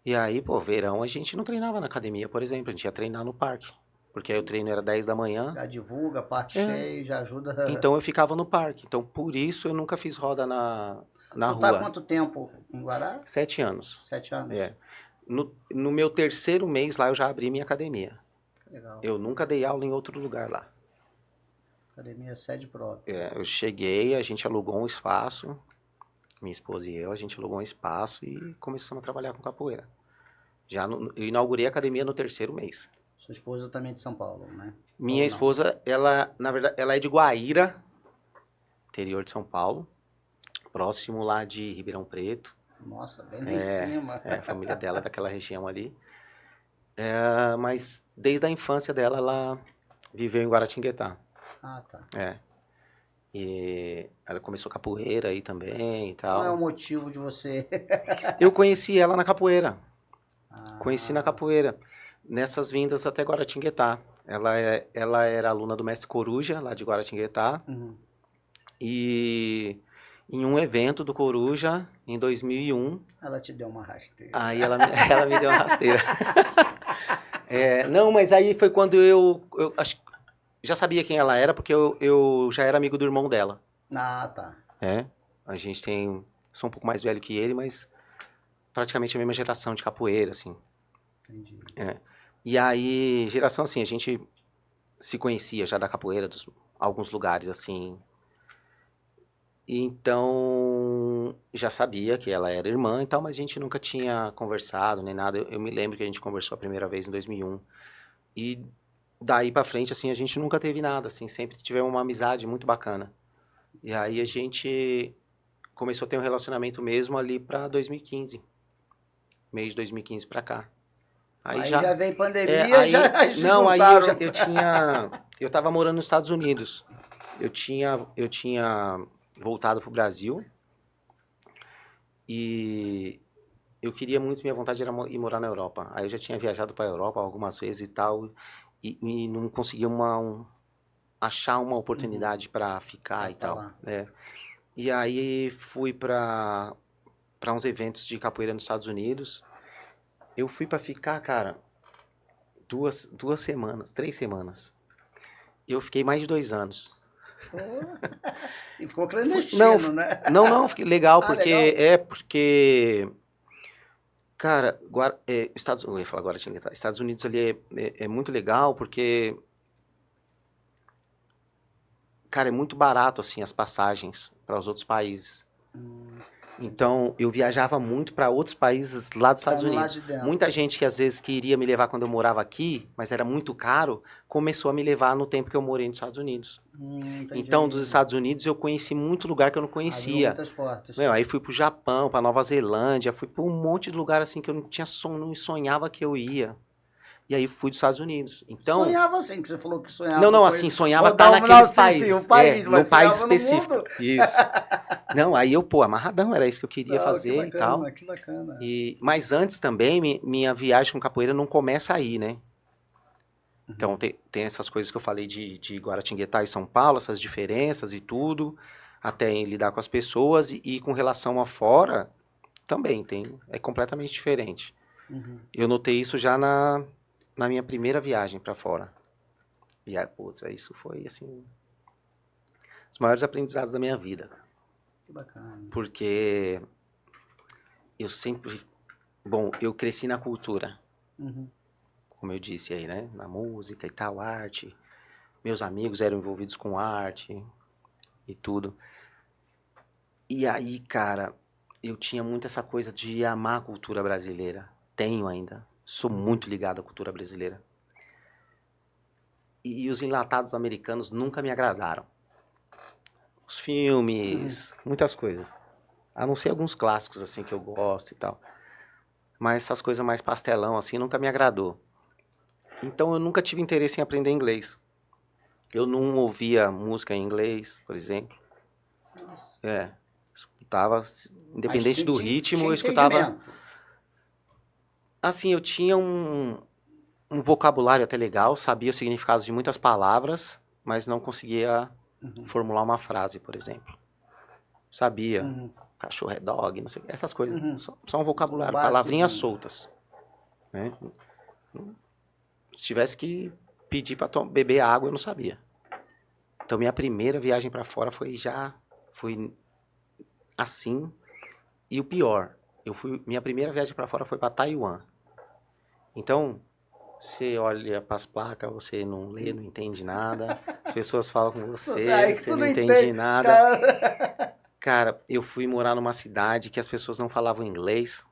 S2: E aí, pô, verão a gente não treinava na academia, por exemplo, a gente ia treinar no parque. Porque aí o treino era 10 da manhã.
S1: Já divulga, parque
S2: É.
S1: cheio, já ajuda.
S2: Então eu ficava no parque. Então, por isso eu nunca fiz roda na
S1: Tu tá há
S2: rua.
S1: quanto tempo em Guará?
S2: 7 anos.
S1: 7 anos?
S2: É. No meu 3º mês lá, eu já abri minha academia.
S1: Legal.
S2: Eu nunca dei aula em outro lugar lá.
S1: Academia sede própria.
S2: Eu cheguei, a gente alugou um espaço, minha esposa e eu, a gente alugou um espaço e começamos a trabalhar com capoeira. Eu inaugurei a academia no 3º mês.
S1: Sua esposa também é de São Paulo, né?
S2: Minha esposa, na verdade, ela é de Guaíra, interior de São Paulo, próximo lá de Ribeirão Preto.
S1: Nossa, bem lá em cima.
S2: A família dela é daquela região ali. Mas desde a infância dela, ela viveu em Guaratinguetá.
S1: Ah, tá.
S2: E ela começou capoeira aí também e tal.
S1: Qual é o motivo de você?
S2: Eu conheci ela na capoeira. Conheci na capoeira. Nessas vindas até Guaratinguetá. Ela era aluna do mestre Coruja, lá de Guaratinguetá. E em um evento do Coruja, em 2001...
S1: Ela te deu uma rasteira.
S2: Aí ela me deu uma rasteira. Não, mas aí foi quando eu já sabia quem ela era, porque eu já era amigo do irmão dela.
S1: Ah, tá.
S2: A gente sou um pouco mais velho que ele, mas praticamente a mesma geração de capoeira, assim.
S1: Entendi.
S2: E aí, geração assim, a gente se conhecia já da capoeira, alguns lugares, assim. Então, já sabia que ela era irmã e tal, mas a gente nunca tinha conversado nem nada. Eu me lembro que a gente conversou a primeira vez em 2001. E daí pra frente, assim, a gente nunca teve nada, assim, sempre tivemos uma amizade muito bacana. E aí a gente começou a ter um relacionamento mesmo ali pra 2015. Mês de 2015 pra cá.
S1: Aí já veio pandemia,
S2: aí,
S1: já se
S2: não, aí
S1: juntaram.
S2: eu tava morando nos Estados Unidos. Eu tinha voltado pro Brasil e eu queria muito, minha vontade era ir morar na Europa. Aí eu já tinha viajado pra Europa algumas vezes e tal, e não conseguia achar uma oportunidade pra ficar e tal. E aí fui pra uns eventos de capoeira nos Estados Unidos. Eu fui pra ficar, cara, 2 semanas, 3 semanas. Eu fiquei mais de 2 anos.
S1: E ficou clandestino, né?
S2: Não, fiquei legal, porque
S1: legal.
S2: porque cara, eu ia falar agora, Estados Unidos ali é muito legal, porque cara, é muito barato assim as passagens para os outros países. Então, eu viajava muito para outros países lá dos Estados Unidos. Muita gente que às vezes queria me levar quando eu morava aqui, mas era muito caro, começou a me levar no tempo que eu morei nos Estados Unidos. Então, dos Estados Unidos, eu conheci muito lugar que eu não conhecia.
S1: Muitas portas.
S2: Aí fui pro Japão, pra Nova Zelândia, fui pra um monte de lugar assim que eu não sonhava que eu ia. E aí fui dos Estados Unidos. Então,
S1: sonhava assim, que você falou que sonhava.
S2: Não, assim, sonhava estar naquele país.
S1: Sim, o país, mas
S2: no país específico.
S1: No mundo.
S2: Isso. Não, aí eu, amarradão, era isso que eu queria fazer
S1: que bacana,
S2: e tal.
S1: Que bacana.
S2: Mas antes também, minha viagem com capoeira não começa aí, né? Então tem essas coisas que eu falei de Guaratinguetá e São Paulo, essas diferenças e tudo, até em lidar com as pessoas e com relação a fora, também é completamente diferente. Eu notei isso já na minha primeira viagem para fora. E isso foi, assim, os maiores aprendizados da minha vida.
S1: Que bacana.
S2: Porque eu sempre... Bom, eu cresci na cultura. Como eu disse aí, né? Na música e tal, arte. Meus amigos eram envolvidos com arte e tudo. E aí, cara, eu tinha muito essa coisa de amar a cultura brasileira. Tenho ainda. Sou muito ligado à cultura brasileira. E os enlatados americanos nunca me agradaram. Os filmes, muitas coisas. A não ser alguns clássicos, assim, que eu gosto e tal. Mas essas coisas mais pastelão, assim, nunca me agradou. Então eu nunca tive interesse em aprender inglês. Eu não ouvia música em inglês, por exemplo.
S1: Nossa.
S2: Escutava, independente
S1: Mas
S2: do
S1: tinha
S2: ritmo, eu escutava.
S1: entendimento.
S2: Assim, eu tinha um vocabulário até legal, sabia o significado de muitas palavras, mas não conseguia formular uma frase, por exemplo. Sabia, cachorro é dog, não sei, essas coisas. Só um vocabulário, palavrinhas soltas. Né? Se tivesse que pedir para beber água, eu não sabia. Então, minha primeira viagem para fora foi assim. E o pior, minha primeira viagem para fora foi para Taiwan. Então, você olha para as placas, você não lê, não entende nada. As pessoas falam com você não entende nada. Cara, eu fui morar numa cidade que as pessoas não falavam inglês.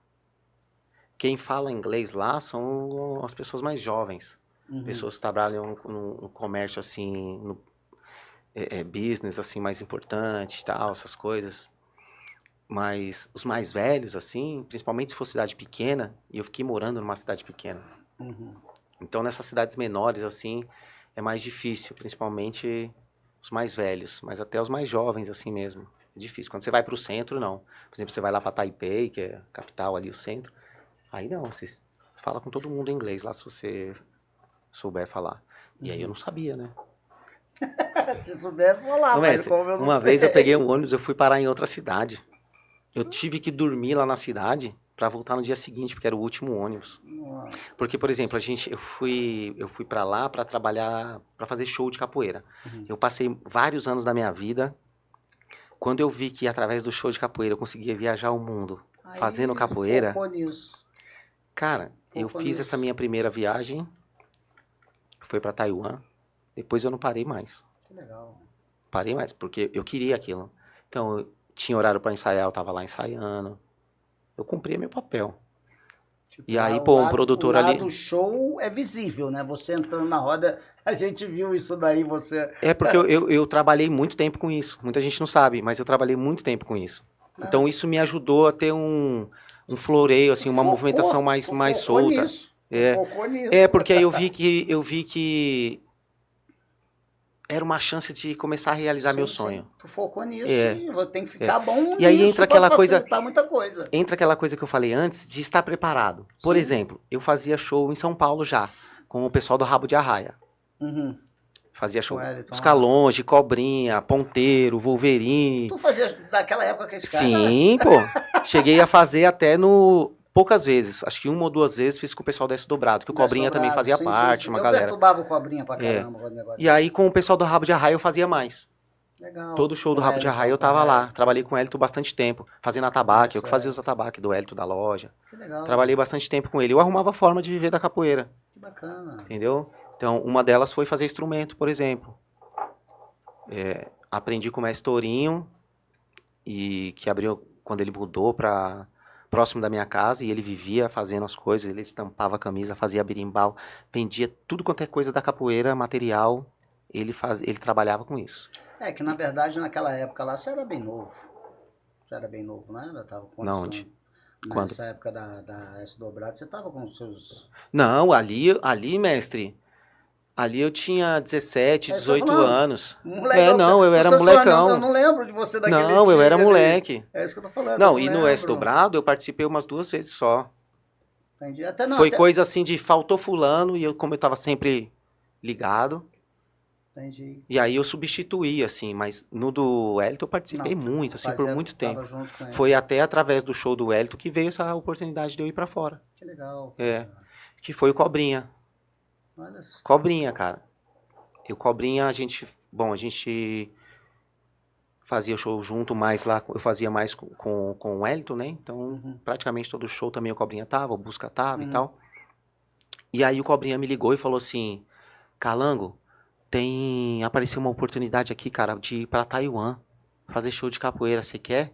S2: Quem fala inglês lá são as pessoas mais jovens. Pessoas que trabalham no comércio, assim, no business, assim, mais importante, tal, essas coisas. Mas os mais velhos, assim, principalmente se for cidade pequena, e eu fiquei morando numa cidade pequena. Então, nessas cidades menores, assim, é mais difícil, principalmente os mais velhos, mas até os mais jovens, assim mesmo. É difícil. Quando você vai para o centro, não. Por exemplo, você vai lá para Taipei, que é a capital ali, o centro. Aí não, você fala com todo mundo em inglês lá, se você souber falar. E aí eu não sabia, né?
S1: Se souber, vou lá, mas como eu não
S2: uma
S1: sei.
S2: vez eu peguei um ônibus, eu fui parar em outra cidade. Eu tive que dormir lá na cidade para voltar no dia seguinte, porque era o último ônibus.
S1: Nossa.
S2: Porque, por exemplo, eu fui para lá para trabalhar, para fazer show de capoeira. Eu passei vários anos da minha vida. Quando eu vi que através do show de capoeira eu conseguia viajar o mundo fazendo capoeira.
S1: Focou nisso.
S2: Cara, eu fiz essa minha primeira viagem, foi para Taiwan. Depois eu não parei mais.
S1: Que legal.
S2: Parei mais, porque eu queria aquilo. Então, eu tinha horário para ensaiar, eu tava lá ensaiando. Eu cumpria meu papel.
S1: Tipo,
S2: E aí, pô, um produtor ali...
S1: O lado show é visível, né? Você entrando na roda, a gente viu isso daí, você...
S2: É porque eu trabalhei muito tempo com isso. Muita gente não sabe, mas eu trabalhei muito tempo com isso. Então, isso me ajudou a ter um floreio, assim, uma movimentação mais solta.
S1: Focou nisso.
S2: Porque aí eu vi que era uma chance de começar a realizar meu sonho.
S1: Tu focou nisso e tem que ficar bom
S2: e aí entra aquela coisa,
S1: muita coisa.
S2: Entra aquela coisa que eu falei antes de estar preparado. Por exemplo, eu fazia show em São Paulo já, com o pessoal do Rabo de Arraia. Fazia show. Os Calonge, Cobrinha, Ponteiro, Wolverine.
S1: Tu fazia daquela época que esse cara...
S2: Sim, pô. Cheguei a fazer até poucas vezes. Acho que uma ou duas vezes fiz com o pessoal da S Dobrado, que o Cobrinha também fazia parte, uma galera.
S1: Eu perturbava o Cobrinha pra caramba.
S2: E aí com o pessoal do Rabo de Arraia eu fazia mais.
S1: Legal.
S2: Todo show do Rabo de Arraia eu tava lá. Trabalhei com o Hélito bastante tempo, fazendo atabaque. Eu que fazia os atabaques do Hélito da loja.
S1: Que legal.
S2: Trabalhei bastante tempo com ele. Eu arrumava forma de viver da capoeira.
S1: Que bacana.
S2: Entendeu? Então, uma delas foi fazer instrumento, por exemplo. Aprendi com o mestre Tourinho, e que abriu quando ele mudou para próximo da minha casa, e ele vivia fazendo as coisas, ele estampava a camisa, fazia berimbau, vendia tudo quanto é coisa da capoeira, material, ele trabalhava com isso.
S1: Que na verdade naquela época lá você era bem novo. Você era bem novo, né? Eu tava com
S2: Não,
S1: nessa época da S Dobrado, você tava com os seus...
S2: Não, ali, mestre... Ali eu tinha 17, 18 anos.
S1: Molecão,
S2: eu era molecão.
S1: Eu não lembro de você daquele
S2: Não, eu era moleque.
S1: É isso que eu tô falando.
S2: Não, e no S Dobrado eu participei umas 2 vezes só.
S1: Entendi.
S2: Foi coisa assim de faltou fulano, e como eu tava sempre ligado.
S1: Entendi.
S2: E aí eu substituí, assim, mas no do Hélito eu participei muito, assim, por muito tempo. Foi até através do show do Hélito que veio essa oportunidade de eu ir pra fora.
S1: Que legal.
S2: Que foi o Cobrinha. Cobrinha, cara. E o Cobrinha, a gente fazia show junto mais lá, eu fazia mais com o Hélito, né? Então, praticamente todo show também o Cobrinha tava, o Busca tava e tal. E aí o Cobrinha me ligou e falou assim, Calango, apareceu uma oportunidade aqui, cara, de ir pra Taiwan, fazer show de capoeira, você quer?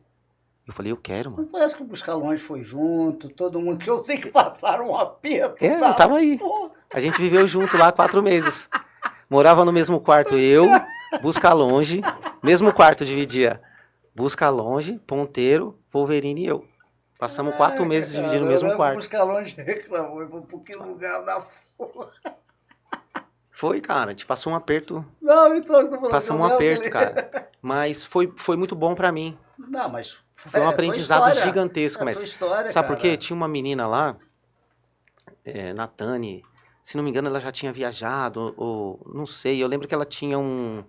S2: Eu falei, eu quero, mano.
S1: Não foi essa que o Busca Longe foi junto, todo mundo que eu sei que passaram um aperto.
S2: Eu tava aí. Porra. A gente viveu junto lá 4 meses. Morava no mesmo quarto eu, Busca Longe, mesmo quarto dividia Busca Longe, Ponteiro, Wolverine e eu. Passamos 4 meses dividindo o mesmo quarto.
S1: Busca Longe reclamou, eu vou por que lugar da porra.
S2: Foi, cara, a gente passou um aperto.
S1: Não, então, eu tô falando
S2: Passamos um aperto, cara. Mas foi muito bom pra mim.
S1: Não, mas
S2: Foi um aprendizado gigantesco,
S1: É
S2: mas
S1: tua história,
S2: sabe por quê?
S1: cara.
S2: Tinha uma menina lá, Natane, se não me engano, ela já tinha viajado, ou não sei. Eu lembro que ela tinha um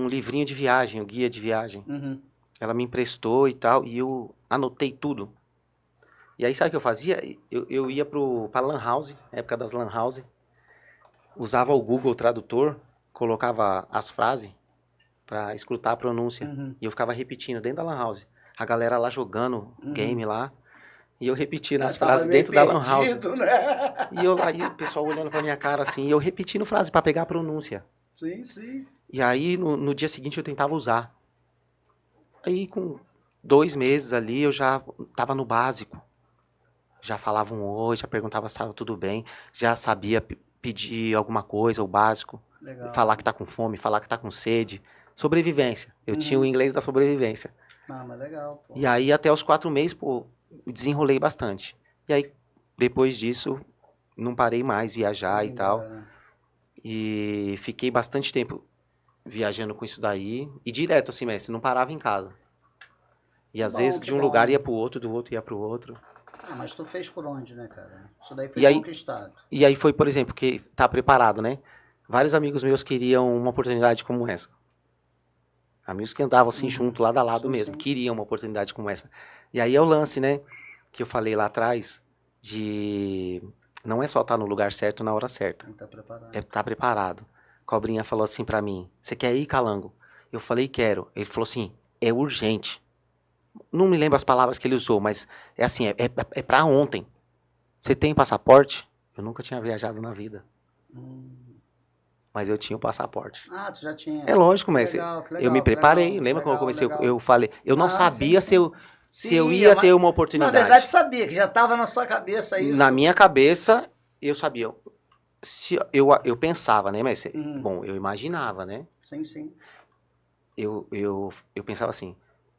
S2: livrinho de viagem, um guia de viagem.
S1: Uhum.
S2: Ela me emprestou e tal, e eu anotei tudo. E aí, sabe o que eu fazia? Eu ia pra Lan House, na época das Lan House, usava o Google Tradutor, colocava as frases pra escutar a pronúncia.
S1: Uhum.
S2: E eu ficava repetindo dentro da Lan House. A galera lá jogando game lá, e eu repetindo as frases dentro da Lan House.
S1: Né?
S2: E eu aí, o pessoal olhando pra minha cara assim, e eu repetindo frase pra pegar a pronúncia.
S1: Sim, sim.
S2: E aí, no dia seguinte, eu tentava usar. Aí, com 2 meses ali, eu já tava no básico. Já falava um oi, já perguntava se estava tudo bem, já sabia pedir alguma coisa, o básico.
S1: Legal.
S2: Falar que tá com fome, falar que tá com sede. Sobrevivência. Eu tinha o inglês da sobrevivência.
S1: Ah, mas legal, pô.
S2: E aí, até os 4 meses, pô, desenrolei bastante. E aí, depois disso, não parei mais viajar e tal.
S1: Né?
S2: E fiquei bastante tempo viajando com isso daí. E direto, assim, mestre, não parava em casa. E às vezes, de um lugar ia pro outro, do outro ia pro outro.
S1: Ah, mas tu fez por onde, né, cara? Isso daí foi conquistado.
S2: E aí foi, por exemplo, que tá preparado, né? Vários amigos meus queriam uma oportunidade como essa. Amigos que andavam assim junto, lado a lado mesmo, queriam uma oportunidade como essa. E aí é o lance, né? Que eu falei lá atrás, de não é só estar no lugar certo na hora certa.
S1: Tá preparado.
S2: É estar preparado. Cobrinha falou assim pra mim, você quer ir, Calango? Eu falei, quero. Ele falou assim, é urgente. Não me lembro as palavras que ele usou, mas é assim, é pra ontem. Você tem passaporte? Eu nunca tinha viajado na vida. Mas eu tinha o passaporte.
S1: Ah, tu já tinha.
S2: É lógico, mas
S1: legal,
S2: eu me preparei. Lembra quando eu comecei? Eu falei, eu não sabia se eu ia ter uma oportunidade.
S1: Na verdade, sabia, que já estava na sua cabeça isso.
S2: Na minha cabeça, eu sabia. Eu pensava, né? Mas, bom, eu imaginava, né?
S1: Sim, sim.
S2: Eu pensava assim,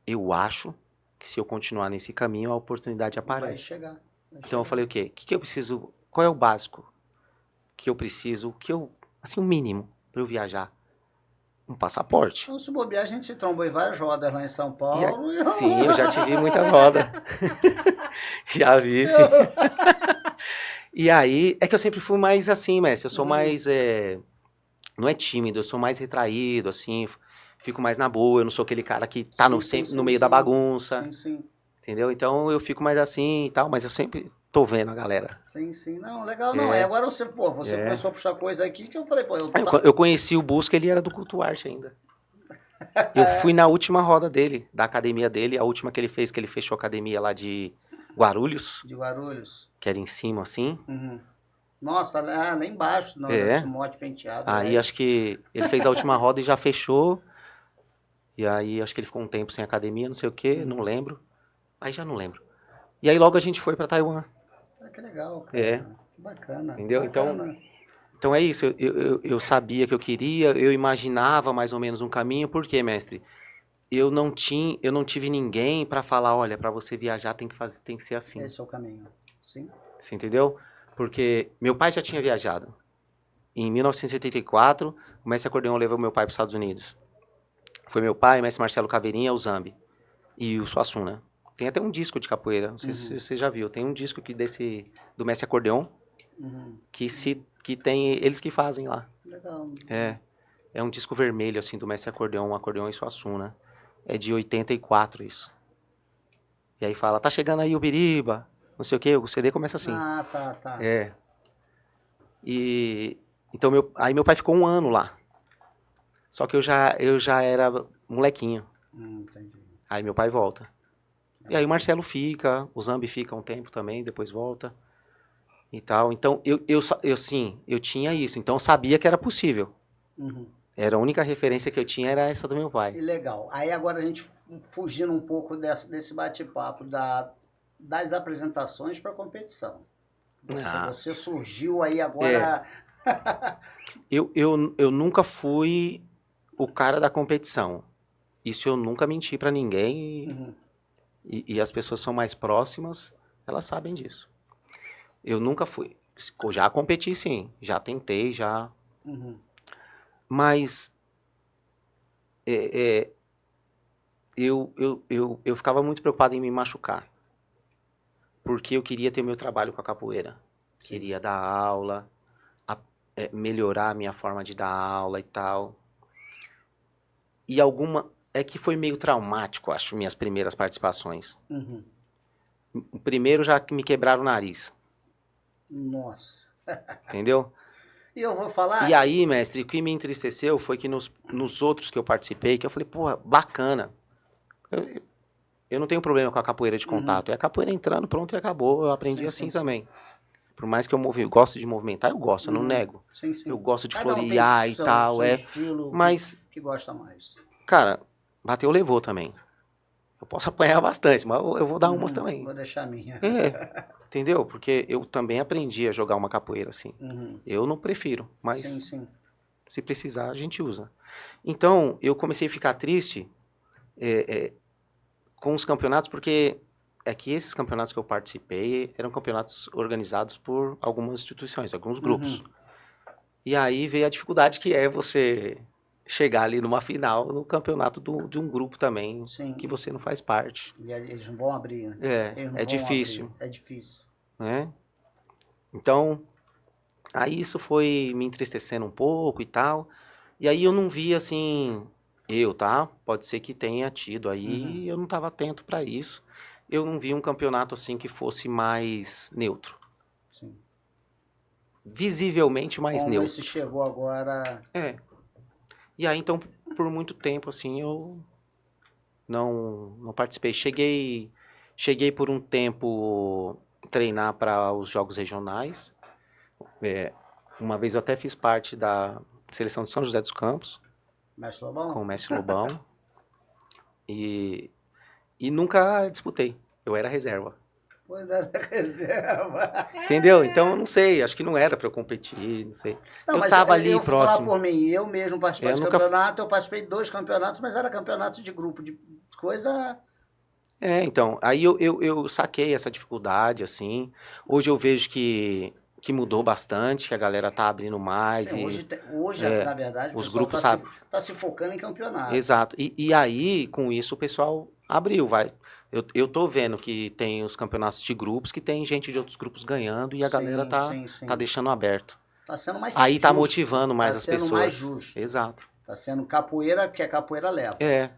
S2: eu acho que se eu continuar nesse caminho, a oportunidade aparece.
S1: Vai chegar.
S2: Então eu falei o quê? O que eu preciso? Qual é o básico que eu preciso? Assim, o mínimo para eu viajar? Um passaporte.
S1: Então, se bobear, a gente se trombou em várias rodas lá em São Paulo.
S2: Sim, eu já te vi muitas rodas. Já vi, sim. E aí, é que eu sempre fui mais assim, mestre. Eu sou mais, não é tímido, eu sou mais retraído, assim. Fico mais na boa, eu não sou aquele cara que tá sempre no meio da bagunça.
S1: Sim, sim.
S2: Entendeu? Então eu fico mais assim e tal, mas eu sempre tô vendo a galera.
S1: Sim, sim. Não, legal não. Agora você começou a puxar coisa aqui que eu falei, pô,
S2: eu conheci o Busca, ele era do Culto Arte ainda. Eu fui na última roda dele, da academia dele, a última que ele fez, que ele fechou a academia lá de Guarulhos.
S1: De Guarulhos.
S2: Que era em cima, assim.
S1: Nossa, lá embaixo, no Timóteo Penteado.
S2: Aí acho que ele fez a última roda e já fechou. E aí acho que ele ficou um tempo sem academia, não sei o que, não lembro. Aí já não lembro. E aí logo a gente foi pra Taiwan.
S1: Ah, que legal, cara. Que bacana.
S2: Entendeu?
S1: Bacana.
S2: Então é isso, eu sabia que eu queria, eu imaginava mais ou menos um caminho, por quê, mestre? Eu não tive ninguém pra falar, olha, pra você viajar tem que ser assim.
S1: Esse é o caminho, sim.
S2: Você entendeu? Porque meu pai já tinha viajado. Em 1984, o mestre Acordeão levou meu pai para os Estados Unidos. Foi meu pai, o mestre Marcelo Caveirinha, o Zambi e o Suassuna. Tem até um disco de capoeira, não sei se você já viu. Tem um disco do mestre Acordeão que tem eles que fazem lá.
S1: Legal.
S2: É um disco vermelho assim do mestre Acordeão, Acordeão e Suassuna. É de 84 isso. E aí fala, tá chegando aí o Biriba, não sei o que, o CD começa assim.
S1: Ah, tá.
S2: E então aí meu pai ficou 1 ano lá. Só que eu já era molequinho.
S1: Entendi.
S2: Aí meu pai volta. E aí o Marcelo fica, o Zambi fica um tempo também, depois volta. E tal. Então eu tinha isso. Então eu sabia que era possível. Era a única referência que eu tinha era essa do meu pai.
S1: Que legal. Aí agora a gente fugindo um pouco desse bate-papo das apresentações para competição. Você surgiu aí agora
S2: Eu nunca fui o cara da competição. Isso eu nunca menti pra ninguém e as pessoas são mais próximas, elas sabem disso. Eu nunca fui. Já competi sim, já tentei, já. Mas eu ficava muito preocupado em me machucar. Porque eu queria ter meu trabalho com a capoeira.
S1: Sim.
S2: Queria dar aula, melhorar a minha forma de dar aula e tal. E é que foi meio traumático, acho, minhas primeiras participações. O primeiro já me quebraram o nariz.
S1: Nossa.
S2: Entendeu?
S1: E eu vou falar...
S2: E aí, mestre, o que me entristeceu foi que nos outros que eu participei, que eu falei, porra, bacana. Eu não tenho problema com a capoeira de contato. É a capoeira entrando, pronto e acabou. Eu aprendi assim também. Por mais que eu gosto de movimentar, eu gosto, eu não nego.
S1: Sim, sim.
S2: Eu gosto de
S1: Cada um tem
S2: florear e tal,
S1: seu estilo
S2: mas,
S1: que gosta mais.
S2: cara, bateu, levou também. Eu posso apanhar bastante, mas eu vou dar umas também.
S1: Vou deixar a minha.
S2: Entendeu? Porque eu também aprendi a jogar uma capoeira assim. Eu não prefiro, mas
S1: Sim.
S2: se precisar, a gente usa. Então, eu comecei a ficar triste com os campeonatos, porque é que esses campeonatos que eu participei eram campeonatos organizados por algumas instituições, alguns grupos. E aí veio a dificuldade que é você chegar ali numa final no campeonato de um grupo também, que você não faz parte.
S1: E eles não vão abrir, né?
S2: É difícil.
S1: É difícil.
S2: Né? Então, aí isso foi me entristecendo um pouco e tal. E aí eu não vi assim, tá? Pode ser que tenha tido aí, eu não estava atento para isso. Eu não vi um campeonato assim que fosse mais neutro.
S1: Sim.
S2: Visivelmente mais
S1: como
S2: neutro.
S1: Esse chegou agora...
S2: E aí, então, por muito tempo, assim, eu não participei. Cheguei por um tempo treinar para os jogos regionais. Uma vez eu até fiz parte da seleção de São José dos Campos.
S1: Mestre Lobão?
S2: Com o Mestre Lobão. E nunca disputei. Eu era reserva.
S1: Pois era reserva.
S2: Entendeu? Então eu não sei, acho que não era pra eu competir, não sei.
S1: Não,
S2: eu tava ali
S1: eu
S2: próximo.
S1: Falar por mim, eu mesmo participei de
S2: nunca...
S1: campeonato, eu participei de 2 campeonatos, mas era campeonato de grupo, de coisa...
S2: então, aí eu saquei essa dificuldade, assim. Hoje eu vejo que mudou bastante, que a galera tá abrindo mais.
S1: Hoje na verdade,
S2: os
S1: o
S2: grupos
S1: tá se focando em campeonato.
S2: Exato. E aí, com isso, o pessoal abriu, vai. Eu tô vendo que tem os campeonatos de grupos, que tem gente de outros grupos ganhando e a galera tá deixando aberto.
S1: Tá sendo mais
S2: aí
S1: justo.
S2: Tá motivando mais as pessoas.
S1: Tá sendo mais justo.
S2: Exato.
S1: Tá sendo capoeira, que a capoeira leva.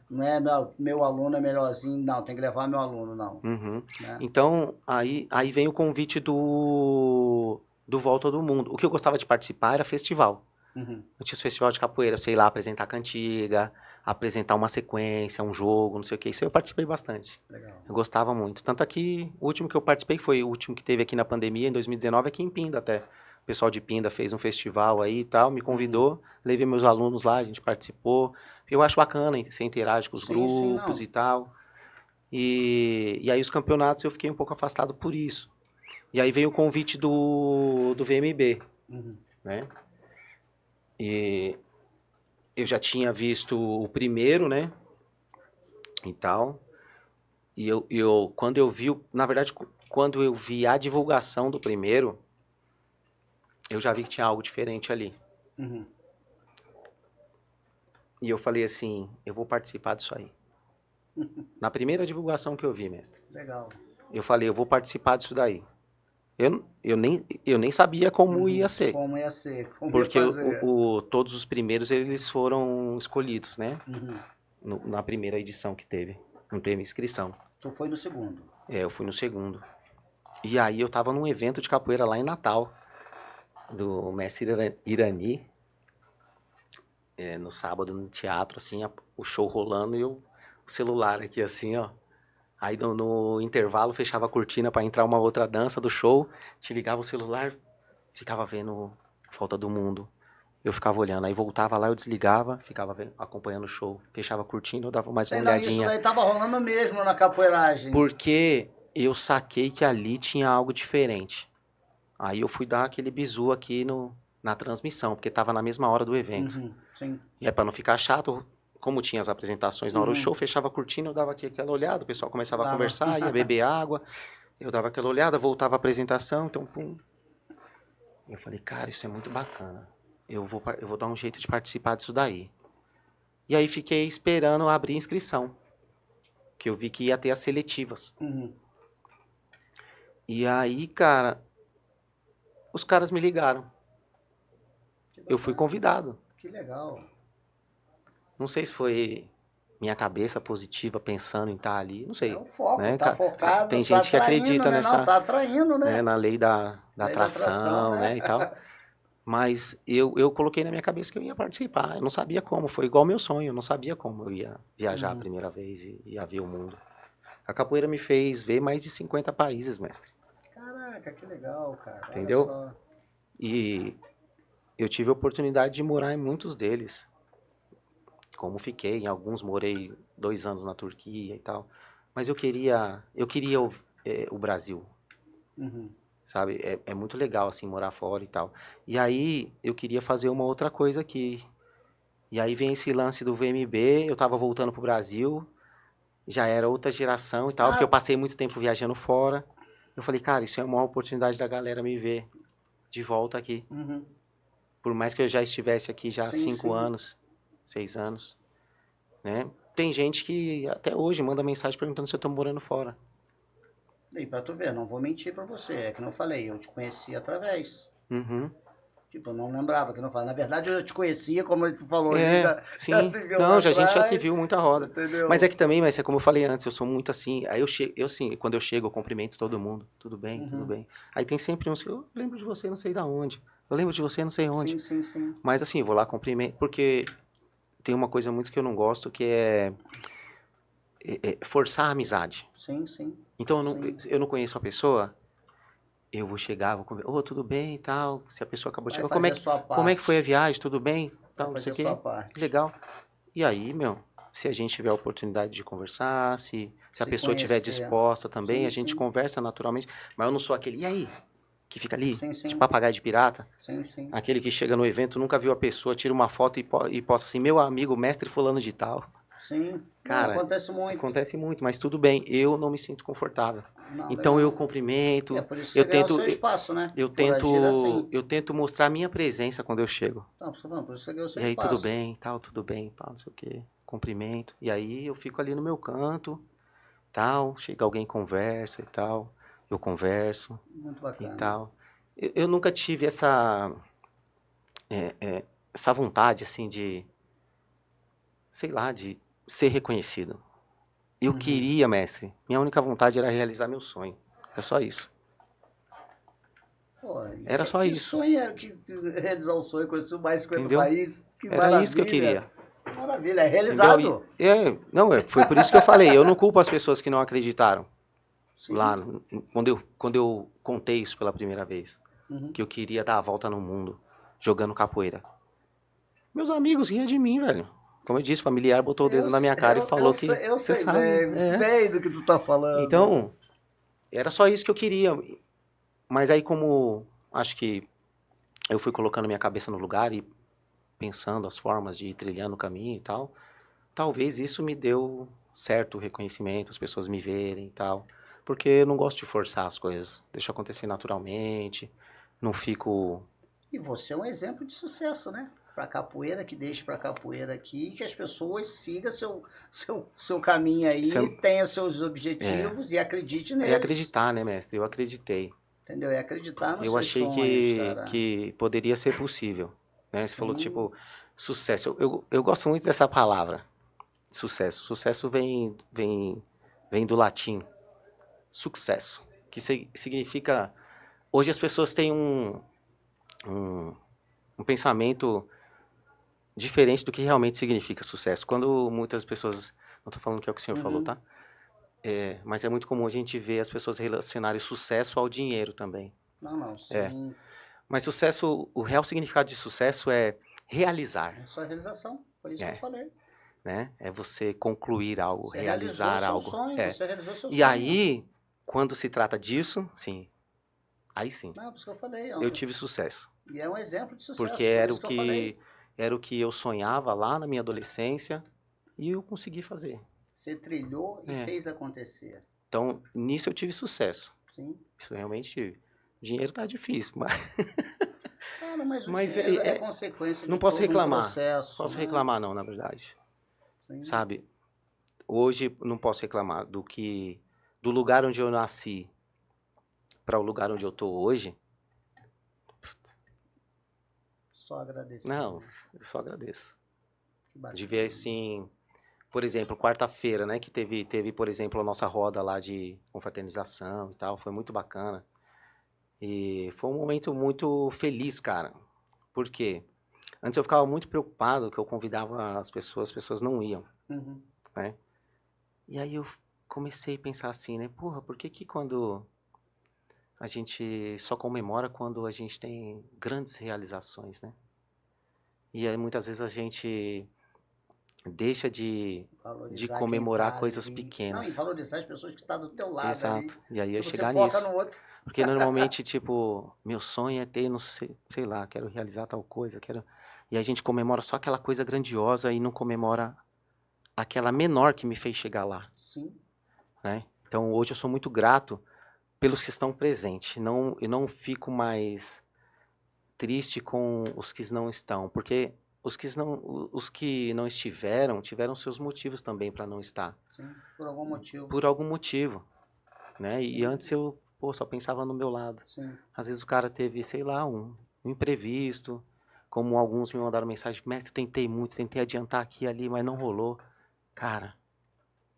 S1: Não é meu aluno é melhorzinho, não, tem que levar meu aluno, não.
S2: Né? Então, aí vem o convite do Volta do Mundo. O que eu gostava de participar era festival. Eu tinha festival de capoeira, sei lá, apresentar cantiga, apresentar uma sequência, um jogo, não sei o que. Isso eu participei bastante.
S1: Legal.
S2: Eu gostava muito. Tanto aqui, o último que eu participei, que foi o último que teve aqui na pandemia, em 2019, aqui em Pinda até. O pessoal de Pinda fez um festival aí e tal, me convidou, levei meus alunos lá, a gente participou. Eu acho bacana, você interage com os grupos e tal. E aí os campeonatos eu fiquei um pouco afastado por isso. E aí veio o convite do VMB, né? E eu já tinha visto o primeiro, né? E tal. E quando eu vi, na verdade, quando eu vi a divulgação do primeiro, eu já vi que tinha algo diferente ali. E eu falei assim, eu vou participar disso aí. Na primeira divulgação que eu vi, mestre.
S1: Legal.
S2: Eu falei, eu vou participar disso daí. Eu nem sabia como ia ser.
S1: Como ia ser.
S2: Porque todos os primeiros, eles foram escolhidos, né? Na primeira edição que teve. Não teve inscrição.
S1: Tu foi no segundo?
S2: Eu fui no segundo. E aí eu tava num evento de capoeira lá em Natal. Do mestre Irani. No sábado, no teatro, assim, o show rolando e o celular aqui, assim, ó. Aí no intervalo fechava a cortina pra entrar uma outra dança do show, te ligava o celular, ficava vendo Volta do Mundo. Eu ficava olhando, aí voltava lá, eu desligava, ficava acompanhando o show, fechava a cortina, eu dava mais uma olhadinha.
S1: Isso daí tava rolando mesmo na capoeiragem.
S2: Porque eu saquei que ali tinha algo diferente. Aí eu fui dar aquele bizu aqui na transmissão, porque tava na mesma hora do evento.
S1: Sim.
S2: E aí, pra não ficar chato, como tinha as apresentações na hora do show, fechava a cortina, eu dava aquela olhada, o pessoal começava a conversar, ia beber água, eu dava aquela olhada, voltava a apresentação, então, pum. Eu falei, cara, isso é muito bacana. Eu vou dar um jeito de participar disso daí. E aí fiquei esperando abrir inscrição, que eu vi que ia ter as seletivas. E aí, cara, os caras me ligaram. Eu fui convidado.
S1: Que legal.
S2: Não sei se foi minha cabeça positiva pensando em estar ali, não sei.
S1: É o foco,
S2: né?
S1: tá focado,
S2: Tem
S1: tá
S2: gente que
S1: atraindo,
S2: acredita
S1: né?
S2: nessa,
S1: Não, tá atraindo, né?
S2: na lei da atração,
S1: atração,
S2: né, e tal. Mas eu coloquei na minha cabeça que eu ia participar. Eu não sabia como, foi igual meu sonho. Eu não sabia como eu ia viajar a primeira vez e ia ver o mundo. A capoeira me fez ver mais de 50 países, mestre.
S1: Caraca, que legal, cara.
S2: Entendeu?
S1: Olha só.
S2: E eu tive a oportunidade de morar em muitos deles. Como fiquei, em alguns morei 2 anos na Turquia e tal. Mas eu queria o Brasil. Sabe? É muito legal, assim, morar fora e tal. E aí, eu queria fazer uma outra coisa aqui. E aí vem esse lance do VMB, eu tava voltando pro Brasil, já era outra geração e tal, porque eu passei muito tempo viajando fora. Eu falei, cara, isso é uma oportunidade da galera me ver de volta aqui. Por mais que eu já estivesse aqui já há 5 anos, 6 anos, né? Tem gente que até hoje manda mensagem perguntando se eu tô morando fora.
S1: E pra tu ver, não vou mentir pra você, é que não falei, eu te conheci através. Tipo, eu não lembrava que não falava. Na verdade, eu já te conhecia, como tu falou ali,
S2: sim.
S1: já se viu
S2: Não,
S1: lá
S2: a gente já se
S1: atrás,
S2: viu muita roda.
S1: entendeu?
S2: Mas é que também, mas é como eu falei antes, eu sou muito assim. Aí assim, quando eu chego, eu cumprimento todo mundo. Tudo bem, tudo bem. Aí tem sempre uns que eu lembro de você, não sei da onde. Eu lembro de você, não sei onde.
S1: Sim.
S2: Mas assim, vou lá cumprimento, porque tem uma coisa muito que eu não gosto, que é forçar a amizade.
S1: Sim.
S2: Então, eu não conheço a pessoa, eu vou chegar, vou conversar, ô, tudo bem e tal. Se a pessoa acabou de chegar, como é que foi a viagem? Tudo bem? Tal, não sei o quê. Legal. E aí, meu, se a gente tiver a oportunidade de conversar, se a pessoa estiver disposta também, a gente conversa naturalmente. Mas eu não sou aquele, e aí? Que fica ali, de papagaio de pirata.
S1: Sim.
S2: Aquele que chega no evento, nunca viu a pessoa, tira uma foto e posta assim, meu amigo, mestre fulano de tal.
S1: Sim.
S2: Cara,
S1: não, acontece muito.
S2: Acontece muito, mas tudo bem, eu não me sinto confortável.
S1: Não,
S2: então
S1: legal.
S2: eu cumprimento,
S1: É por isso que
S2: eu
S1: você ganha o
S2: tento,
S1: seu espaço, né?
S2: eu
S1: Por agir assim.
S2: tento mostrar a minha presença quando eu chego.
S1: Não, por isso que você ganha o seu
S2: E aí,
S1: espaço.
S2: tudo bem, tal, tudo bem, pá, não sei o quê, cumprimento. E aí eu fico ali no meu canto, tal, chega alguém conversa e tal, eu converso.
S1: Muito bacana.
S2: E tal. Eu nunca tive essa vontade, assim, de, sei lá, de ser reconhecido. Eu queria, mestre, minha única vontade era realizar meu sonho. É só isso.
S1: Pô,
S2: Era só
S1: que
S2: isso.
S1: sonho era que realizar o sonho, conhecer mais 50
S2: Entendeu?
S1: países. Que
S2: Era
S1: maravilha.
S2: isso que eu queria.
S1: Maravilha, é realizado.
S2: Foi por isso que eu falei, eu não culpo as pessoas que não acreditaram.
S1: Sim.
S2: Lá, quando eu contei isso pela primeira vez, que eu queria dar a volta no mundo, jogando capoeira. Meus amigos riam de mim, velho. Como eu disse, familiar botou o dedo na minha cara e falou que você sabe.
S1: Bem do que tu tá falando.
S2: Então, era só isso que eu queria. Mas aí como acho que eu fui colocando minha cabeça no lugar e pensando as formas de ir trilhando o caminho e tal, talvez isso me deu certo reconhecimento, as pessoas me verem e tal. Porque eu não gosto de forçar as coisas. Deixa acontecer naturalmente. Não fico...
S1: E você é um exemplo de sucesso, né? Pra capoeira, que deixe pra capoeira aqui, que as pessoas sigam seu caminho aí, tenha seus objetivos e acredite neles.
S2: É acreditar, né, mestre? Eu acreditei.
S1: Entendeu? É acreditar nos
S2: Eu
S1: seus
S2: achei
S1: sonhos,
S2: que poderia ser possível. Né? Você falou, tipo, sucesso. Eu gosto muito dessa palavra, sucesso. Sucesso vem do latim, sucesso, que significa... Hoje as pessoas têm um pensamento diferente do que realmente significa sucesso. Quando muitas pessoas... Não estou falando que é o que o senhor falou, tá? Mas é muito comum a gente ver as pessoas relacionarem sucesso ao dinheiro também.
S1: Não, sim.
S2: Mas sucesso, o real significado de sucesso é realizar.
S1: É só realização, por isso que eu falei.
S2: Né? É você concluir algo,
S1: Você
S2: realizar
S1: realizou
S2: algo.
S1: seu sonho, você realizou seu sonho.
S2: E aí, quando se trata disso, sim, aí sim.
S1: Não, por isso que eu falei.
S2: Eu tive sucesso.
S1: E é um exemplo de sucesso.
S2: Porque era o que eu sonhava lá na minha adolescência e eu consegui fazer.
S1: Você trilhou e fez acontecer.
S2: Então, nisso eu tive sucesso.
S1: Sim.
S2: Isso eu realmente tive. Dinheiro tá difícil, mas...
S1: Cara, mas o dinheiro é consequência
S2: não
S1: de
S2: posso
S1: todo
S2: reclamar.
S1: um processo.
S2: Posso
S1: né?
S2: reclamar não, na verdade.
S1: Sim.
S2: Sabe? Hoje não posso reclamar do lugar onde eu nasci para o lugar onde eu tô hoje.
S1: Só agradecer.
S2: Não, eu só agradeço.
S1: Que bacana.
S2: De ver assim, por exemplo, quarta-feira, né, que teve, por exemplo, a nossa roda lá de confraternização e tal, foi muito bacana. E foi um momento muito feliz, cara. Por quê? Antes eu ficava muito preocupado que eu convidava as pessoas não iam,
S1: Uhum.
S2: né? E aí eu comecei a pensar assim, né? Porra, por que quando a gente só comemora quando a gente tem grandes realizações, né? E aí muitas vezes a gente deixa de
S1: Valorizar
S2: comemorar
S1: quem tá
S2: coisas
S1: ali.
S2: pequenas.
S1: Não, e valorizar as pessoas que estão do teu lado ali.
S2: Exato. E aí
S1: E
S2: é
S1: você
S2: chegar
S1: foca
S2: nisso.
S1: no outro.
S2: Porque normalmente, tipo, meu sonho é ter, não sei lá, quero realizar tal coisa, quero... E a gente comemora só aquela coisa grandiosa e não comemora aquela menor que me fez chegar lá,
S1: Sim.
S2: né? Então hoje eu sou muito grato pelos que estão presentes. Eu não fico mais triste com os que não estão, porque os que não estiveram, tiveram seus motivos também para não estar.
S1: Sim, por algum motivo.
S2: Por algum motivo, né? E
S1: Sim.
S2: antes eu, só pensava no meu lado.
S1: Sim.
S2: Às vezes o cara teve, sei lá, um imprevisto, como alguns me mandaram mensagem, mestre, tentei muito, tentei adiantar aqui e ali, mas não rolou. Cara,